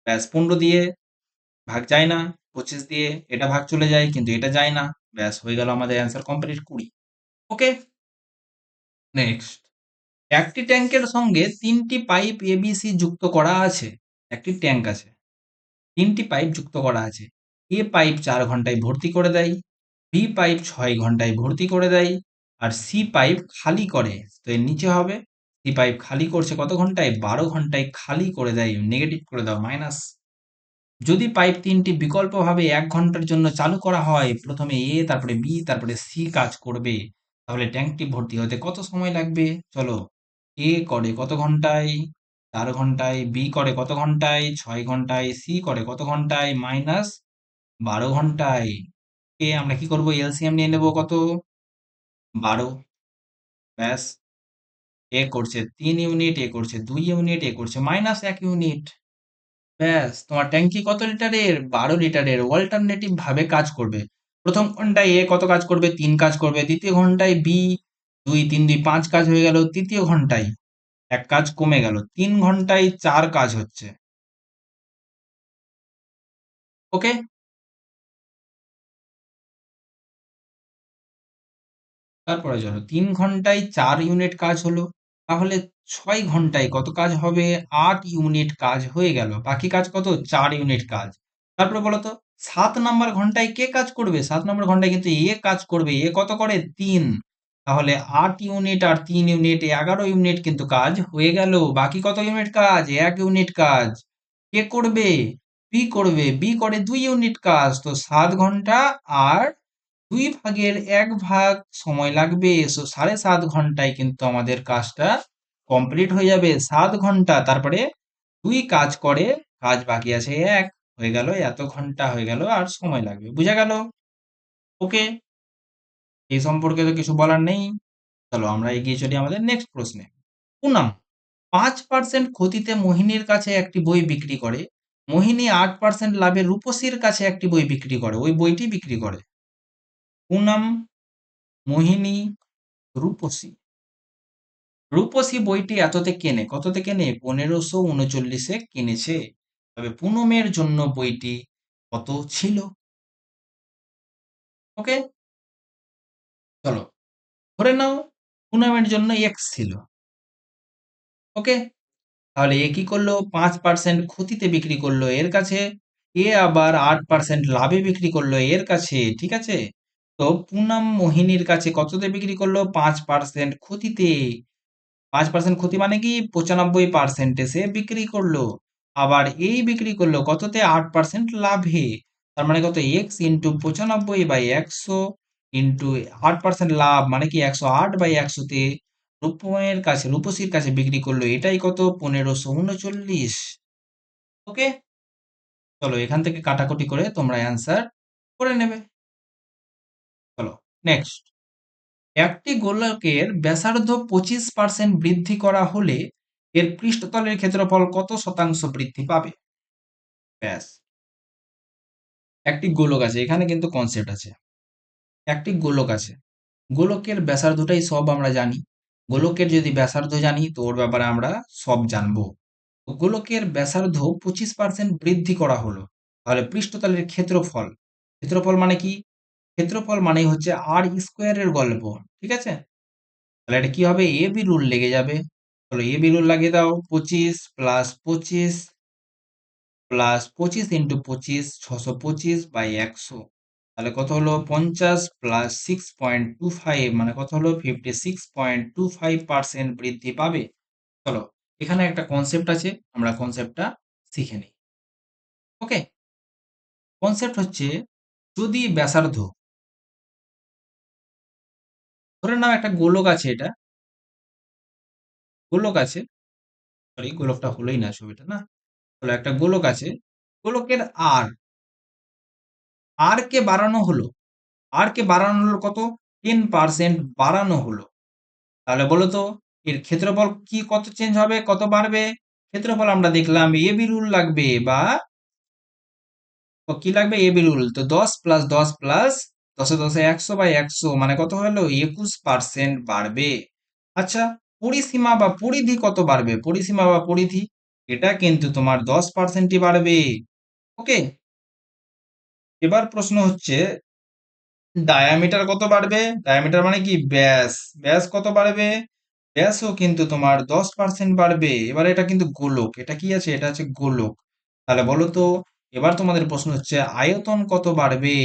ব্যাস ১৫ দিয়ে ভাগ যায় না, ২৫ দিয়ে এটা ভাগ চলে যায় কিন্তু এটা যায় না। ব্যাস হয়ে গেল আমাদের অ্যান্সার কমপ্লিট ২০। ওকে, নেক্সট। একটি ট্যাঙ্কের সঙ্গে ৩টি পাইপ ABC যুক্ত করা আছে। একটি ট্যাঙ্ক আছে, ৩টি পাইপ যুক্ত করা আছে। এ পাইপ ৪ ঘন্টায় ভর্তি করে দেয়, বি পাইপ ৬ ঘন্টায় ভর্তি করে দেয়, আর সি পাইপ খালি করে। তো এর নিচে হবে সি পাইপ খালি করছে কত ঘন্টায়? ১২ ঘন্টায় খালি করে দেয়। নেগেটিভ করে দাও, মাইনাস। যদি পাইপ ৩টি বিকল্পভাবে ১ ঘন্টার জন্য চালু করা হয়, প্রথমে এ, তারপরে বি, তারপরে সি কাজ করবে, তাহলে ট্যাঙ্কটি ভর্তি হতে কত সময় লাগবে? চলো, এ করে কত ঘন্টায়? ৪ ঘন্টায়। বি করে কত ঘন্টায়? ৬ ঘন্টায়। সি করে কত ঘন্টায়? মাইনাস ১২ ঘন্টায়। এ আমরা কি করব? এলসিএম নিয়ে নেব, কত? ১২। ব্যাস, এ করছে ৩ ইউনিট, এ করছে ২ ইউনিট, এ করছে -১ ইউনিট। ব্যাস, তোমার ট্যাঙ্কি কত লিটারের? ১২ লিটারের। অল্টারনেটিভ ভাবে কাজ করবে। প্রথম ঘন্টায় এ কত কাজ করবে? ৩ কাজ করবে। দ্বিতীয় ঘন্টায় বি ২ ৩ ২ ৫ কাজ হয়ে গেল। তৃতীয় ঘন্টায় ১ কাজ কমে গেল। ৩ ঘন্টায় ৪ কাজ হচ্ছে। ওকে, তারপরে চলো ৩ ঘন্টায় ৪ ইউনিট কাজ হলো। তাহলে ৬ ঘন্টায় কত কাজ হবে? ৮ ইউনিট কাজ হয়ে গেল। বাকি কাজ কত? ৪ ইউনিট কাজ। তারপরে বলো তো ৭ নাম্বার ঘন্টায় কে কাজ করবে? ৭ নম্বর ঘন্টায় কিন্তু এ কাজ করবে। এ কত করে? ৩। তাহলে ৮ ইউনিট আর ৩ ইউনিট, ১১ ইউনিট কিন্তু কাজ হয়ে গেল। বাকি কত ইউনিট কাজ? ১ ইউনিট কাজ। কে করবে? বি করবে। বি করে ২ ইউনিট কাজ। তো ৭ ঘন্টা আর ২ ভাগের ১ ভাগ সময় লাগবে। সো ৭.৫ ঘন্টায় কিন্তু আমাদের কাজটা কমপ্লিট হয়ে যাবে। ৭ ঘন্টা, তারপরে ২ কাজ করে, কাজ বাকি আছে ১, হয়ে গেল এত ঘন্টা হয়ে গেল আর সময় লাগবে। বুঝা গেল? ওকে, এই সম্পর্কে তো কিছু বলার নেই। চলো আমরা এগিয়ে চলি আমাদের নেক্সট প্রশ্নে। পুনাম ৫% ক্ষতিতে মোহিনীর কাছে একটি বই বিক্রি করে। মোহিনী ৮% লাভে রূপসীর কাছে একটি বই বিক্রি করে। ওই বইটি বিক্রি করে। পুনাম, মোহিনী, রূপসী। রূপসী বইটি এততে কেনে, কততে কেনে? 1539 কিনেছে। তবে পুনমের জন্য বইটি কত ছিল? ওকে, চলো ধরে নাও পুনমের জন্য এক্স ছিল। ওকে, তাহলে এ কি করলো? 5% ক্ষতিতে বিক্রি করলো এর কাছে, এ আবার 8% লাভে বিক্রি করলো এর কাছে, ঠিক আছে? তো পুনম মোহিনীর কাছে কততে বিক্রি করলো? 5% ক্ষতিতে। 5% ক্ষতি মানে কি? 95% সে বিক্রি করলো। আবার এই বিক্রি করলো কততে? 8% লাভে। তার মানে কত? এক্স ইন্টু 95/100 ইন্টু 8% লাভ মানে কি 108/100 তে রূপমের কাছে, রূপসীর কাছে বিক্রি করলো। এটাই কত? 1539। ওকে, চলো এখান থেকে কাটাকুটি করে তোমরা অ্যান্সার করে নেবে। চলো নেক্সট। একটি গোলকের ব্যাসার্ধ 25% বৃদ্ধি করা হলে এর পৃষ্ঠতলের ক্ষেত্রফল কত শতাংশ বৃদ্ধি পাবে? ব্যাস, একটি গোলক আছে, এখানে কিন্তু কনসেপ্ট আছে। একটি গোলক আছে, গোলকের ব্যাসার্ধটাই সব আমরা জানি। গোলকের যদি ব্যাসার্ধ জানি তো ওর ব্যাপারে আমরা সব জানবো। তো গোলকের ব্যাসার্ধ 25% বৃদ্ধি করা হলো, তাহলে পৃষ্ঠতলের ক্ষেত্রফল, ক্ষেত্রফল মানে কি? ক্ষেত্রফল মানেই হচ্ছে আর স্কোয়ারের গল্প, ঠিক আছে? তাহলে এটা কি হবে? এ বি রুল লেগে যাবে। চলো এ বি রুল লাগিয়ে দাও। 25 ইন্টু 25 625/100, তাহলে কত হলো? 50 প্লাস 6.25 মানে কত হলো? 56.25% বৃদ্ধি পাবে। চলো এখানে একটা কনসেপ্ট আছে, আমরা কনসেপ্টটা শিখে নিই। ওকে, কনসেপ্ট হচ্ছে যদি ব্যাসার্ধ, ধরে নাও একটা গোলক আছে, এটা গোলক আছে, সরি গোলকটা হলোই না ছবিটা, না হলো একটা গোলক আছে, গোলকের আর, আর কে বাড়ানো হলো, আর কে বাড়ানো হলো কত? 10% বাড়ানো হলো। তাহলে বলো তো এর ক্ষেত্রফল কি কত চেঞ্জ হবে, কত বাড়বে? ক্ষেত্রফল আমরা দেখলাম এ বি রুল লাগবে, বা কি লাগবে? A B rule. তো 10 প্লাস 10 প্লাস 10 10 100/100 মানে কত হলো? 21% বাড়বে। আচ্ছা, পরিসীমা বা পরিধি কত বাড়বে? পরিসীমা বা পরিধি, এটা কিন্তু তোমার 10%ই বাড়বে। ওকে, এবার প্রশ্ন হচ্ছে ডায়ামিটার কত বাড়বে? ডায়ামিটার মানে কি? ব্যাস। ব্যাস কত বাড়বে? ব্যাসও কিন্তু তোমার 10% বাড়বে। এবার এটা কিন্তু গোলক, এটা কি আছে? এটা হচ্ছে গোলক। তাহলে বলো তো, এবার তোমাদের প্রশ্ন হচ্ছে আয়তন কত বাড়বে?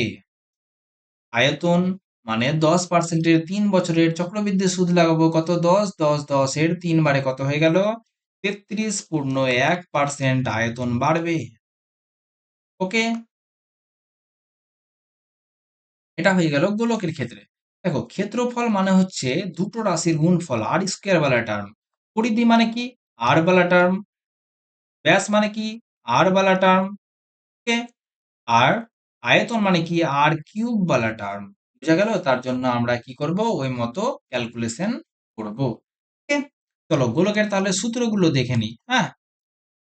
আয়তন মানে 10%-এর 3 বছরের চক্রবৃদ্ধি সুদ লাগাবো কত? 10 10 10 এর 3 বারে কত হয়ে গেল? 33.1% আয়তন বাড়বে। ওকে, এটা হয়ে গেল গোলকের ক্ষেত্রে। দেখো ক্ষেত্রফল মানে হচ্ছে দুটো রাশির গুণফল, আর স্কোয়ার বালা টার্ম। পরিধি মানে কি? আর বালা টার্ম। ব্যাস মানে কি? আর বালা টার্ম। ওকে, আর আয়তন মানে কি? আর কিউব বালা টার্ম। বুঝা গেল? তার জন্য আমরা কি করব? ওই মতো ক্যালকুলেশন করব। ওকে, চলো গোলকের তাহলে সূত্রগুলো দেখে নিই। হ্যাঁ,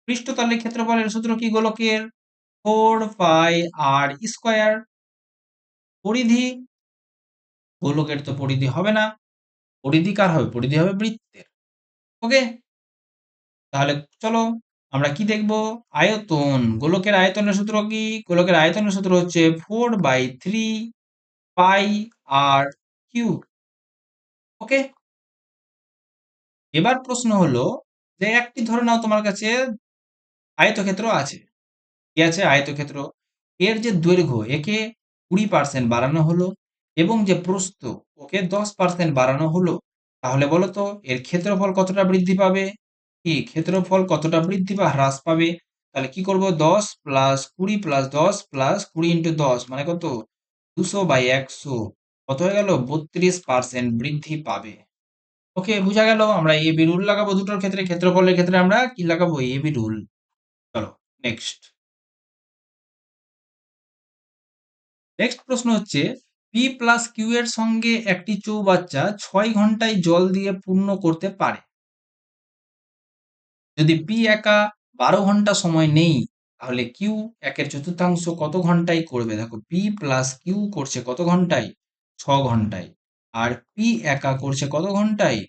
পৃষ্ঠতলের ক্ষেত্রফলের সূত্র কি গোলকের? 4 পাই আর স্কোয়ার। পরিধি, গোলকের তো পরিধি হবে না, পরিধি কার হবে? পরিধি হবে বৃত্তের। ওকে, তাহলে চলো আমরা কি দেখব? আয়তন, গোলকের আয়তনের সূত্র কি? গোলকের আয়তনের সূত্র হচ্ছে 4/3 পাই আর কিউব। ওকে, এবার প্রশ্ন হলো যে একটি ধরে নাও তোমার কাছে আয়তক্ষেত্র আছে, কি আছে? আয়তক্ষেত্র। এর যে দৈর্ঘ্য, একে 20% বাড়ানো হলো, এবং যে প্রস্থ, ওকে 10% বাড়ানো হলো। তাহলে বলো তো এর ক্ষেত্রফল কতটা বৃদ্ধি পাবে? কি ক্ষেত্রফল কতটা বৃদ্ধি বা হ্রাস পাবে? তাহলে কি করব? 10 প্লাস 20 প্লাস 10 প্লাস 20 ইন্টু 10 মানে কত? 200/100, কত হয়ে গেল? 32% বৃদ্ধি পাবে। ওকে, বুঝা গেল? আমরা এ বি রুল লাগাবো দুটোর ক্ষেত্রে, ক্ষেত্রফলের ক্ষেত্রে আমরা কি লাগাবো? A B rule. চলো নেক্সট। নেক্সট প্রশ্ন হচ্ছে পি প্লাস কিউ এর সঙ্গে একটি চৌবাচ্চা 6 ঘন্টায় জল দিয়ে পূর্ণ করতে পারে। যদি পি একা 12 ঘন্টা সময় নেই, তাহলে কিউ একের চতুর্থাংশ কত ঘন্টায় করবে? দেখো পি প্লাস কিউ করছে কত ঘন্টায়? 6 ঘন্টায়। আর পি একা করছে কত ঘন্টায়?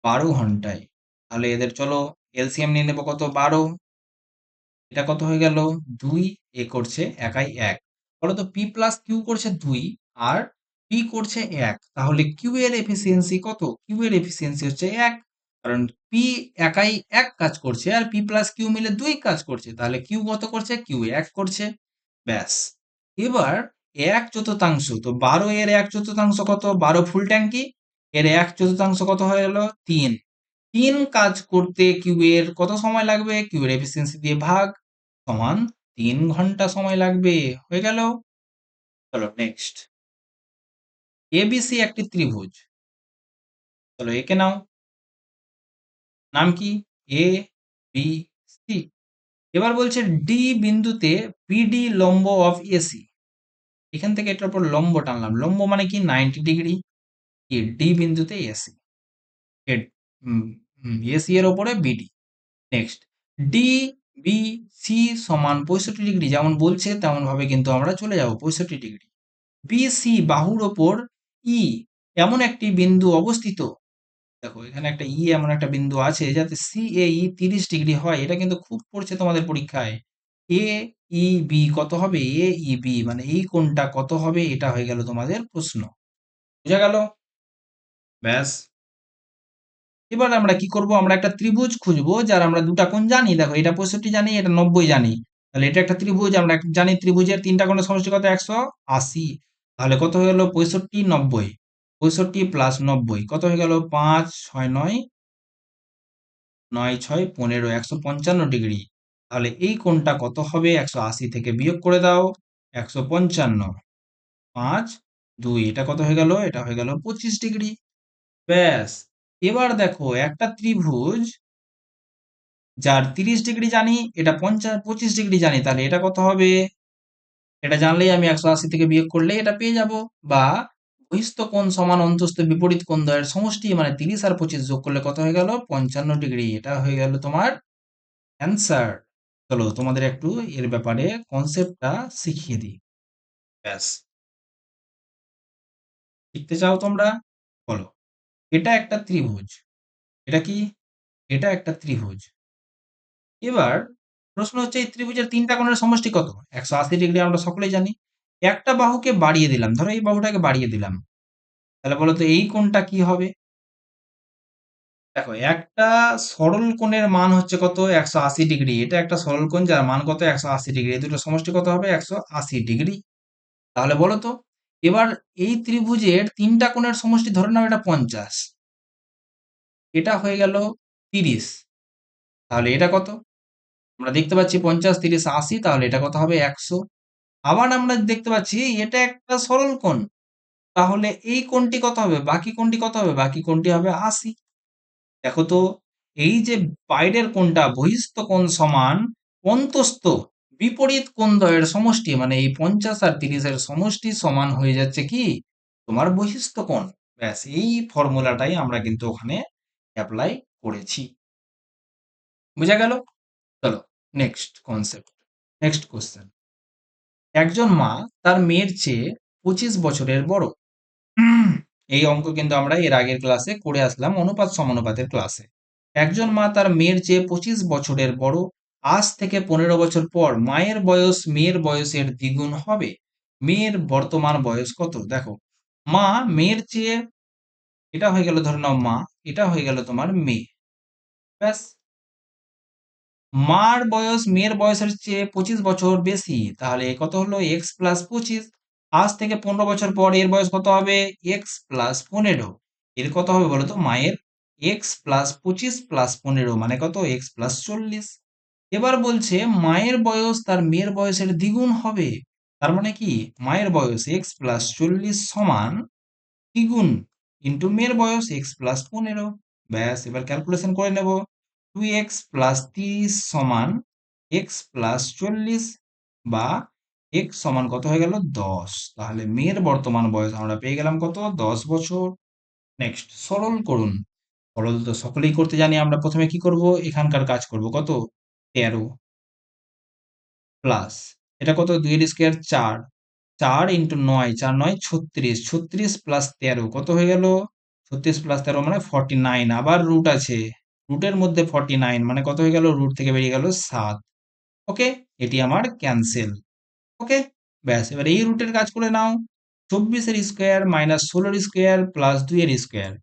12 ঘন্টায়। তাহলে এদের চলো এলসিএম নিয়ে নেবো, কত 12, এটা কত হয়ে গেল 2, এ করছে একাই 1। বলো তো পি প্লাস কিউ করছে 2 আর পি করছে 1, তাহলে কিউ এর এফিসিয়েন্সি কত? কিউ এর এফিসিয়েন্সি হচ্ছে 1, কারণ পি একাই 1 কাজ করছে আর পি প্লাস কিউ মিলে 2 কাজ করছে, তাহলে কিউ কত করছে? কিউ 1 করছে। ব্যাস। এবার 1/4, তো 12 এর 1/4 কত? 12 ফুল ট্যাঙ্কি, এর 1/4 কত হয়ে গেল? 3। 3 কাজ করতে কিউ এর কত সময় লাগবে? কিউ এর এফিসিয়েন্সি দিয়ে ভাগ, সমান 3 ঘন্টা সময় লাগবে। হয়ে গেল। চলো নেক্সট। এবিসি একটি ত্রিভুজ। চলো একে নাও, নাম কি? A B C. এবার বলছে ডি বিন্দুতে বিডি লম্ব অফ এসি। এখান থেকে এটার উপর লম্ব টানলাম, লম্ব মানে কি 90 ডিগ্রি। কি ডি বিন্দুতে এসি, এসি এর উপরে BD. Next, D B C সমান 65 ডিগ্রি, যেমন বলছে তেমন ভাবে কিন্তু আমরা চলে যাব 65 ডিগ্রি। বি সি বাহুর ওপর ই এমন একটি বিন্দু অবস্থিত। দেখো এখানে একটা ই এমন একটা বিন্দু আছে যাতে সি এ ই 30 ডিগ্রি হয়, এটা কিন্তু খুব পড়ছে তোমাদের পরীক্ষায়। এ ই বি কত হবে? এ ই বি মানে এই কোণটা কত হবে, এটা হয়ে গেল তোমাদের প্রশ্ন। বুঝা গেল? ব্যাস। এবার আমরা কি করব? আমরা একটা ত্রিভুজ খুঁজবো যার আমরা দুটা কোণ জানি। দেখো এটা 65 জানি, এটা 90 জানি। তাহলে এটা একটা ত্রিভুজ, আমরা জানি ত্রিভুজের তিনটা কোণের সমষ্টি কত? 180। তাহলে কত হয়ে গেল? 65 90, 65 প্লাস 90 কত হয়ে গেল? 5 6 9 9 6 15, 155 ডিগ্রি। তাহলে এই কোণটা কত হবে? 180 থেকে বিয়োগ করে দাও 155, 5 2, এটা কত হয়ে গেল? এটা হয়ে গেল 25 ডিগ্রি। ব্যাস। এবার দেখো একটা ত্রিভুজ যার 30 ডিগ্রি জানি, এটা 25 ডিগ্রি জানি, তাহলে এটা কত হবে? এটা জানলেই আমি 180 থেকে বিয়োগ করলে এটা পেয়ে যাব। বা বহিস্থ কোণ সমান অন্তস্থ বিপরীত কোণ দ্বয়ের সমষ্টি, মানে 30 আর 25 যোগ করলে কত হয়ে গেল? 55 ডিগ্রি। এটা হয়ে গেল তোমার অ্যান্সার। চলো তোমাদের একটু এর ব্যাপারে কনসেপ্টটা শিখিয়ে দিই। ব্যাস। শিখতে চাও তোমরা? বলো। এটা একটা ত্রিভুজ। এটা কি? এটা একটা ত্রিভুজ। এবার প্রশ্ন হচ্ছে এই ত্রিভুজের তিনটা কোণের সমষ্টি কত? 180 ডিগ্রি আমরা সকলেই জানি। একটা বাহুকে বাড়িয়ে দিলাম, ধরো এই বাহুটাকে বাড়িয়ে দিলাম, তাহলে বলো তো এই কোণটা কি হবে? দেখো একটা সরল কোণের মান হচ্ছে কত? 180 ডিগ্রি। এটা একটা সরল কোণ যার মান কত? 180 ডিগ্রি। এই দুটো সমষ্টি কত হবে? 180 ডিগ্রি। তাহলে বলো তো, এবার এই ত্রিভুজের তিনটা কোণের সমষ্টি ধরে নাও এটা 50, এটা হয়ে গেল 30, তাহলে এটা কত? আমরা দেখতে পাচ্ছি 50 30 80, তাহলে এটা কত হবে? 100। আবার আমরা দেখতে পাচ্ছি এটা একটা সরল কোণ, তাহলে এই কোণটি কত হবে? বাকি কোণটি কত হবে? বাকি কোণটি হবে 80। দেখো তো, এই যে বাইরের কোণটা বহিস্থ কোণ সমান অন্তস্থ বিপরীত কোণ দ্বয়ের সমষ্টি, মানে এই 50 আর 30 এর সমষ্টি সমান হয়ে যাচ্ছে কি? তোমার বহিস্থ কোণ। ব্যাস, এই ফর্মুলাটাই আমরা কিন্তু ওখানে অ্যাপ্লাই করেছি। বুঝা গেল? চলো নেক্সট কনসেপ্ট, নেক্সট কোশ্চেন। একজন মা তার মেয়ের চেয়ে 25 বছরের বড়। এই অঙ্ক কিন্তু আমরা এর আগের ক্লাসে করে আসলাম, অনুপাত সমানুপাতের ক্লাসে। একজন মা তার মেয়ের চেয়ে 25 বছরের বড়। আজ থেকে 15 বছর পর মায়ের বয়স মেয়ের বয়সের দ্বিগুণ হবে। মেয়ের বর্তমান বয়স কত? দেখো, মা মেয়ের চেয়ে, এটা হয়ে গেল ধরে নাও মা, এটা হয়ে গেল তোমার মেয়ে। ব্যাস। মার বয়স মেয়ের বয়সের চেয়ে 25 বছর বেশি, তাহলে কত হলো? X plus 25। আজ থেকে 15 বছর পর এর বয়স কত হবে? X plus 15। এর কত হবে বলো তো? মায়ের এক্স প্লাস 25 প্লাস 15 মানে কত? X plus 40। এবার বলছে মায়ের বয়স তার মেয়ের বয়সের দ্বিগুণ হবে। তার মানে কি? মায়ের বয়স এক্স প্লাস 40 সমান দ্বিগুণ ইন্টু মেয়ের বয়স এক্স প্লাস 15। ব্যাস, এবার ক্যালকুলেশন করে নেব। 2x প্লাস 30 সমান এক্স প্লাস 40, বা এক্স সমান কত হয়ে গেল? 10। তাহলে মেয়ের বর্তমান বয়স আমরা পেয়ে গেলাম কত? 10 বছর। নেক্সট, সরল করুন। সরল তো সকলেই করতে জানি। আমরা প্রথমে কি করব? এখানকার কাজ করব। কত? 13 প্লাস, এটা কত? 2 এর স্কয়ার 4, 4 ইন্টু 9, 4 9 36, 36 প্লাস 13 কত হয়ে গেল? 36 প্লাস 13 মানে 49, আবার রুট আছে, রুটের মধ্যে 49 মানে কত হয়ে গেল, রুট থেকে বেরিয়ে গেল 7। ওকে, এটি আমার ক্যান্সেল। ওকে, ব্যাস এবার এই রুটের কাজ করে নাও। 24 এর স্কোয়ার মাইনাস 16 এর স্কোয়ার প্লাস 2 এর স্কোয়ার,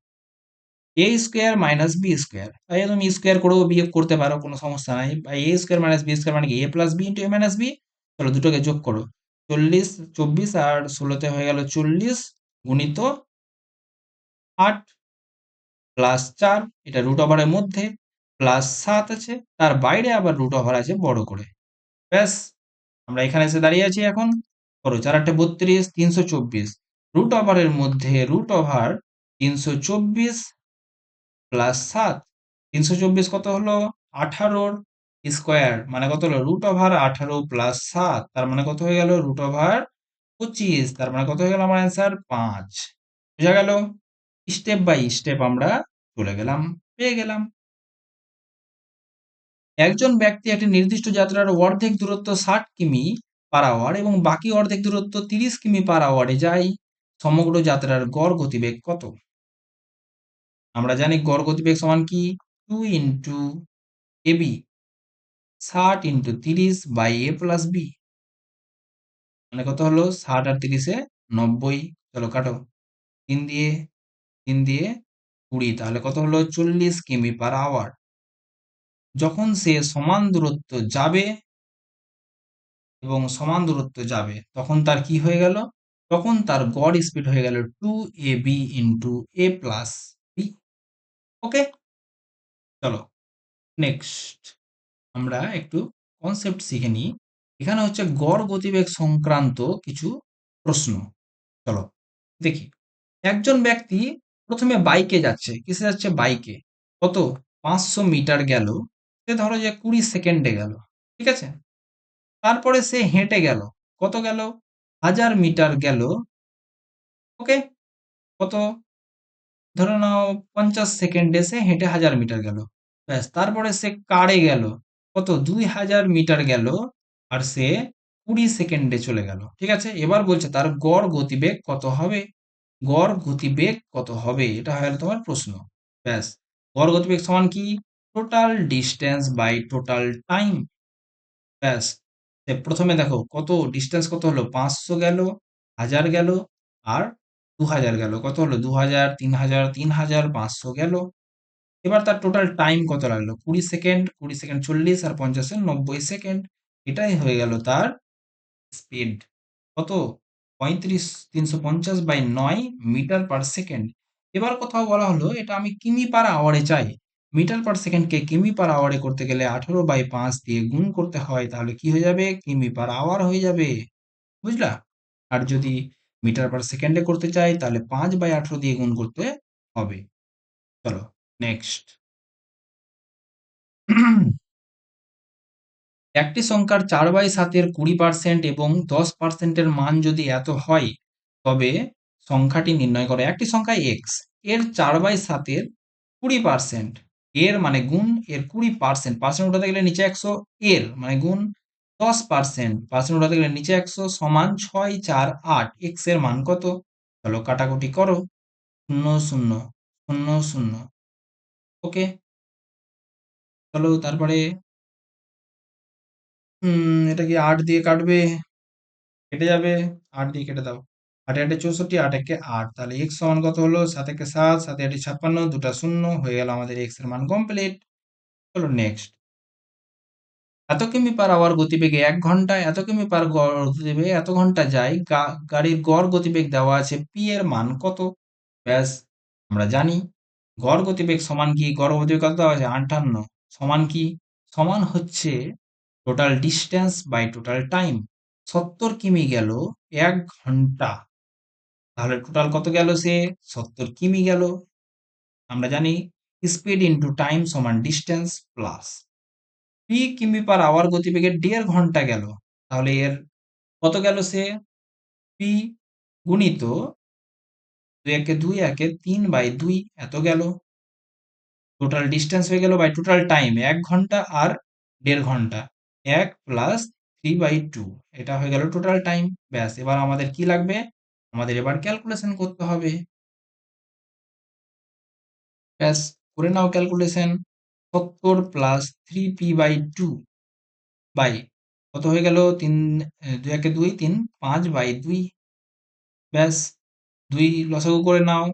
এ স্কোয়ার মাইনাস বি স্কোয়ার, তাই তুমি স্কোয়ার করেও বিয়োগ করতে পারো, কোনো সমস্যা নাই। এ স্কোয়ার মাইনাস বি স্কোয়ার মানে কি, a plus b into a minus B. চলো দুটোকে যোগ করো, 24 আর 16তে হয়ে গেল 40 গুণিত 8 প্লাস 4, এটা রুট ওভারের মধ্যে, প্লাস 7 আছে, তার বাইরে আবার রুট ওভার আছে বড় করে। ব্যাস, আমরা এখানে এসে দাঁড়িয়ে আছি এখন। করো 4 8 32, 324, রুট ওভারের মধ্যে রুট ওভার 324 প্লাস 7, 324 কত হলো, 18 স্কোয়ার মানে কত হলো, রুট ওভার 18 প্লাস 7, তার মানে কত হয়ে গেল, রুট ওভার 25, তার মানে কত হয়ে গেল আমার অ্যান্সার 5। বুঝা গেল? স্টেপ বাই স্টেপ আমরা চলে গেলাম, পেয়ে গেলাম। একজন ব্যক্তি একটি নির্দিষ্ট যাত্রার অর্ধেক দূরত্ব 60 কিমি পার আওয়ার এবং বাকি অর্ধেক দূরত্ব 30 কিমি পার আওয়ারে যায়, সমগ্র যাত্রার গড় গতিবেগ কত? আমরা জানি গড় গতিবেগ সমান কি, 2 into AB, 60 into 30 by A plus B, মানে কত হলো, 60 আর 30-এ 90। চলো কাটো, 3 দিয়ে 3 দিয়ে 20, তাহলে কত হলো, 40 কিমি পার আওয়ার। যখন সে সমান দূরত্ব যাবে এবং সমান দূরত্ব যাবে, তখন তার কি হয়ে গেল, তখন তার গড় স্পিড হয়ে গেল 2ab into a plus B. ওকে, চলো নেক্সট আমরা একটু কনসেপ্ট শিখে নিই। এখানে হচ্ছে গড় গতিবেগ সংক্রান্ত কিছু প্রশ্ন। চলো দেখি। একজন ব্যক্তি প্রথমে বাইকে যাচ্ছে, কিসে যাচ্ছে, বাইকে, কত, 500 মিটার গেল, সে ধরো যে 20 সেকেন্ডে গেল, ঠিক আছে। তারপরে সে হেঁটে গেল, কত গেল, 1000 মিটার গেল। ওকে, কত, ধরে নাও 50 সেকেন্ডে সে হেঁটে 1000 মিটার গেল। ব্যাস, তারপরে সে কারে গেল, কত, 2000 মিটার গেল, আর সে 20 সেকেন্ডে চলে গেল, ঠিক আছে। এবার বলছে তার গড় গতিবেগ কত হবে, গড় গতিবেগ কত হবে, এটা হলো তোমার প্রশ্ন। ব্যাস, গড় গতিবেগ সমান কি, total distance by total time. ব্যাস, প্রথমে দেখো কত ডিস্টেন্স, কত হলো, 500 গেল, 1000 গেল, আর 2000 গেল, কত হলো, 2000, 3000, 3000, 500 গেল। এবার তার টোটাল টাইম কত লাগলো, 20 সেকেন্ড, 20 সেকেন্ড 40, আর 50-এ 90 সেকেন্ড। এটাই হয়ে গেল তার স্পিড, কত, 35, 350/9 মিটার পার সেকেন্ড। এবার কোথাও বলা হলো এটা আমি কিমি পার আওয়ারে চাই, মিটার পার সেকেন্ডকে কিমি পার আওয়ারে করতে গেলে 18/5 দিয়ে গুণ করতে হয়, তাহলে কি হয়ে যাবে, কিমি পার আওয়ার হয়ে যাবে, বুঝলা। আর যদি মিটার পার সেকেন্ডে করতে চাই তাহলে 5/18 দিয়ে গুণ করতে হবে। চলো নেক্সট। একটি সংখ্যার 4/7-এর 20% এবং 10%-এর মান যদি এত হয়, তবে সংখ্যাটি নির্ণয় করো। একটি সংখ্যা এক্স, এর 4/7-এর 20%, এর মানে গুণ, এর 20%, পার্সেন্ট উঠাতে গেলে নিচে 100, এর মানে গুণ, 10%, পার্সেন্ট উঠাতে গেলে নিচে 100, সমান 6 4 8, এক্স এর মান কত? চলো কাটাকুটি করো, 0 0 0 0। ওকে, চলো তারপরে এটা কি 8 দিয়ে কাটবে, কেটে যাবে, 8 দিয়ে কেটে দাও, 8 8 64, 8 1 8, তাহলে x সমান কত হলো, 7 1 7, 7 8 56, দুটা শূন্য হয়ে গেল, আমাদের x এর মান কমপ্লিট। চলো নেক্সট। এত কিমি পার আওয়ার গতিবেগে 1 ঘন্টায় এত কিমি পার গতিবেগে এত ঘন্টা যায়, গাড়ির গড় গতিবেগ দেওয়া আছে, p এর মান কত? ব্যাস, আমরা জানি গড় গতিবেগ সমান কি, গড় গতিবেগ কত দেওয়া আছে, 58, সমান কি, সমান হচ্ছে total distance by total time. 70 কিমি গেল 1 ঘন্টা, তাহলে টোটাল কত গেল, সে 70 কিমি গেল। আমরা জানি স্পিড ইন্টু টাইম সমান ডিস্টেন্স প্লাস পি কিমি পার আওয়ার গতিবেগে 1.5 ঘন্টা গেল, তাহলে এর কত গেল, সে পি গুণিত 2 একে 2, 1 এ 3/2 এত গেল। টোটাল ডিস্টেন্স হয়ে গেল বাই টোটাল টাইম, 1 ঘন্টা আর 1.5 ঘন্টা, 1 প্লাস 3/2, এটা হয়ে গেল টোটাল টাইম। ব্যাস, এবার আমাদের কি লাগবে, আমাদের এবার ক্যালকুলেশন করতে হবে। ব্যাস করে নাও ক্যালকুলেশন। 70 প্লাস 3p/2 বাই কত হয়ে গেল? 3 2 একে 2 3 5/2। ব্যাস 2 লসাগু করে নাও।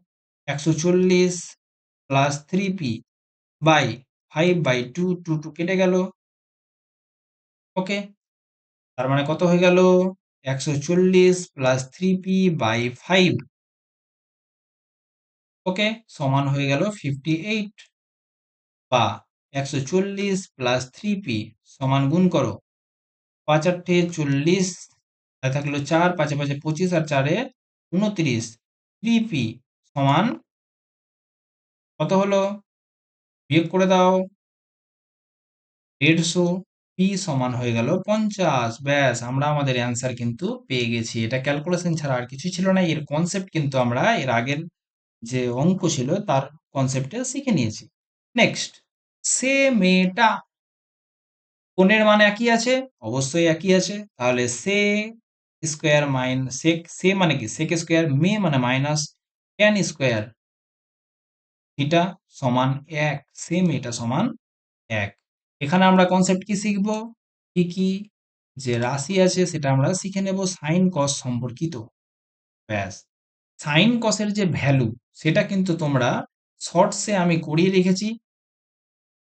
140 প্লাস 3p বাই 5/2, 2 2 কেটে গেল। ওকে, তার মানে কত হয়ে গেল? 140 প্লাস 3p/5, ওকে, সমান হয়ে গেল 58, বা 140 প্লাস 3p সমান গুণ করো, 5 8 40, আর থাকলো 4, 5 5 25, আর 4 29। 3p সমান কত হলো? বিয়োগ করে দাও। 150, পি সমান হয়ে গেল 50। ব্যাস, আমরা আমাদের অ্যান্সার কিন্তু পেয়ে গেছি। এটা ক্যালকুলেশন ছাড়া আর কিছু ছিল না। এর কনসেপ্ট কিন্তু আমরা এর আগের যে অঙ্ক ছিল তার কনসেপ্টে শিখে নিয়েছি। নেক্সট, সে মেয়েটা, কোণের মান একই আছে? অবশ্যই একই আছে। তাহলে সে স্কোয়ার মাইন সেক, সে মানে কি সেক স্কোয়ার, মে মানে মাইনাস ট্যান স্কোয়ার থিটা সমান 1, সে মেয়েটা সমান 1। এখানে আমরা কনসেপ্ট কি শিখব? কি যে রাশি আছে সেটা আমরা শিখে নেব সাইন কস সম্পর্কিত। ব্যাস, সাইন কসের যে ভ্যালু সেটা কিন্তু তোমরা শর্টসে আমি করিয়ে রেখেছি।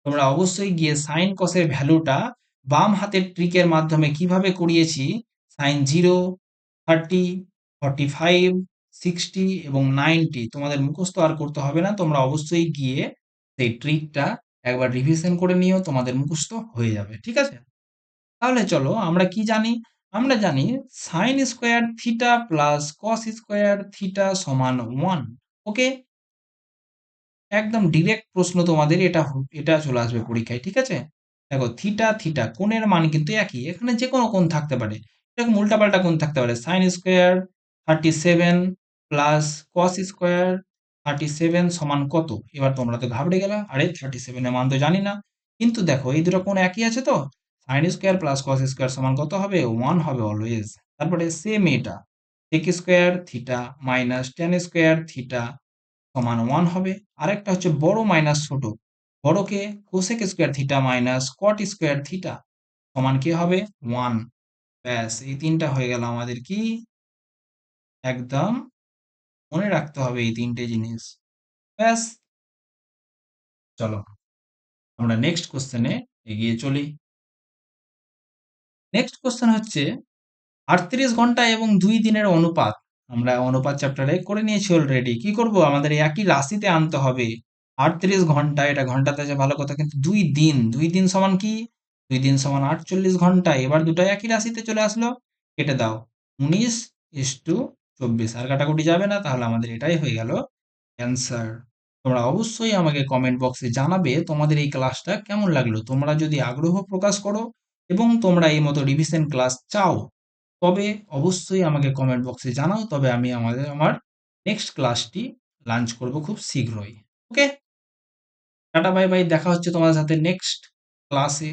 তোমরা অবশ্যই গিয়ে সাইন কসের ভ্যালুটা বাম হাতের ট্রিকের মাধ্যমে কিভাবে করিয়েছি, সাইন 0, 30, 45, 60 এবং 90 তোমাদের মুখস্থ আর করতে হবে না। তোমরা অবশ্যই গিয়ে সেই ট্রিকটা একবার রিভিশন করে নিও, তোমাদের মুখস্থ হয়ে যাবে। ঠিক আছে? তাহলে চলো আমরা কি জানি? আমরা জানি sine square theta plus cos square theta সমান 1। ওকে, একদম ডিরেক্ট প্রশ্ন তোমাদের এটা এটা চলে আসবে পরীক্ষায়। ঠিক আছে? দেখো থিটা থিটা কোণের মান কিন্তু একই, এখানে যে কোনো কোণ থাকতে পারে, এরকম উল্টাপাল্টা কোণ থাকতে পারে। Sine square 37 plus cos square 37 সমান কত? এবার তোমরা তো ঘাবড়ে গেলা, আরে 37 এর মান তো জানি না। কিন্তু দেখো এই দুটো কোণ একই আছে তো, sine square plus cos square সমান কত হবে? 1 হবে অলওয়েজ। তারপরে সেম এটা sec square theta minus tan square theta সমান 1 হবে। আরেকটা হচ্ছে বড় মাইনাস ছোট, বড়কে cosec square theta minus cot square theta সমান কি হবে? 1। ব্যাস, এই তিনটা হয়ে গেল আমাদের কি, একদম মনে রাখতে হবে এই তিনটে জিনিস। ব্যাস, চলো আমরা নেক্সট কোশ্চেনে এগিয়ে চলি। নেক্সট কোশ্চেন হচ্ছে 38 ঘন্টা এবং 2 দিনের অনুপাত। আমরা অনুপাত চ্যাপ্টারে করে নিয়েছি অলরেডি। কি করব? আমাদের একই রাশিতে আনতে হবে। 38 ঘন্টা, এটা ঘন্টাতে আছে ভালো কথা, কিন্তু 2 দিন, 2 দিন সমান কি? 2 দিন সমান 48 ঘন্টা। এবার দুটো একই রাশিতে চলে আসলো, কেটে দাও। 19:24, আর কাটাকুটি যাবে না, তাহলে আমাদের এটাই হয়ে গেল অ্যান্সার। তোমরা অবশ্যই আমাকে কমেন্ট বক্সে জানাবে তোমাদের এই ক্লাসটা কেমন লাগলো। তোমরা যদি আগ্রহ প্রকাশ করো এবং তোমরা এই মতো রিভিশন ক্লাস চাও, তবে অবশ্যই আমাকে কমেন্ট বক্সে জানাও। তবে আমি আমার নেক্সট ক্লাসটি লঞ্চ করব খুব শীঘ্রই। ওকে, টাটা বাই বাই, দেখা হচ্ছে তোমাদের সাথে নেক্সট ক্লাসে।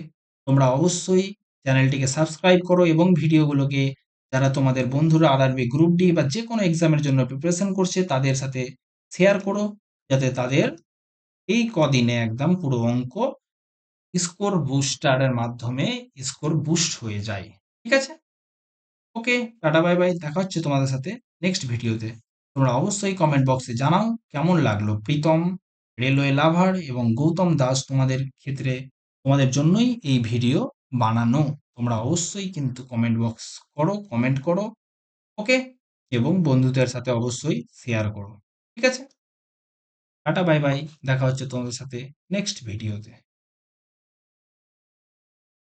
তোমরা অবশ্যই চ্যানেলটিকে সাবস্ক্রাইব করো এবং ভিডিওগুলোকে যারা তোমাদের বন্ধুরা আরআরবি গ্রুপ ডি বা যে কোনো এক্সামের জন্য প্রিপারেশন করছে তাদের সাথে শেয়ার করো, যাতে তাদের এই কদিনে একদম পুরো অঙ্ক স্কোর বুস্টারের মাধ্যমে স্কোর বুস্ট হয়ে যায়। ঠিক আছে? ওকে, টাটা বাই বাই, দেখা হচ্ছে তোমাদের সাথে নেক্সট ভিডিওতে। তোমরা অবশ্যই কমেন্ট বক্সে জানাও কেমন লাগলো প্রীতম, রেলওয়ে লাভার এবং গৌতম দাস তোমাদের ক্ষেত্রে, তোমাদের জন্যই এই ভিডিও বানানো। তোমরা অবশ্যই কিন্তু কমেন্ট বক্স করো, কমেন্ট করো। ওকে, এবং বন্ধুদের সাথে অবশ্যই শেয়ার করো। ঠিক আছে? টাটা বাই বাই, দেখা হচ্ছে তোমাদের সাথে নেক্সট ভিডিওতে।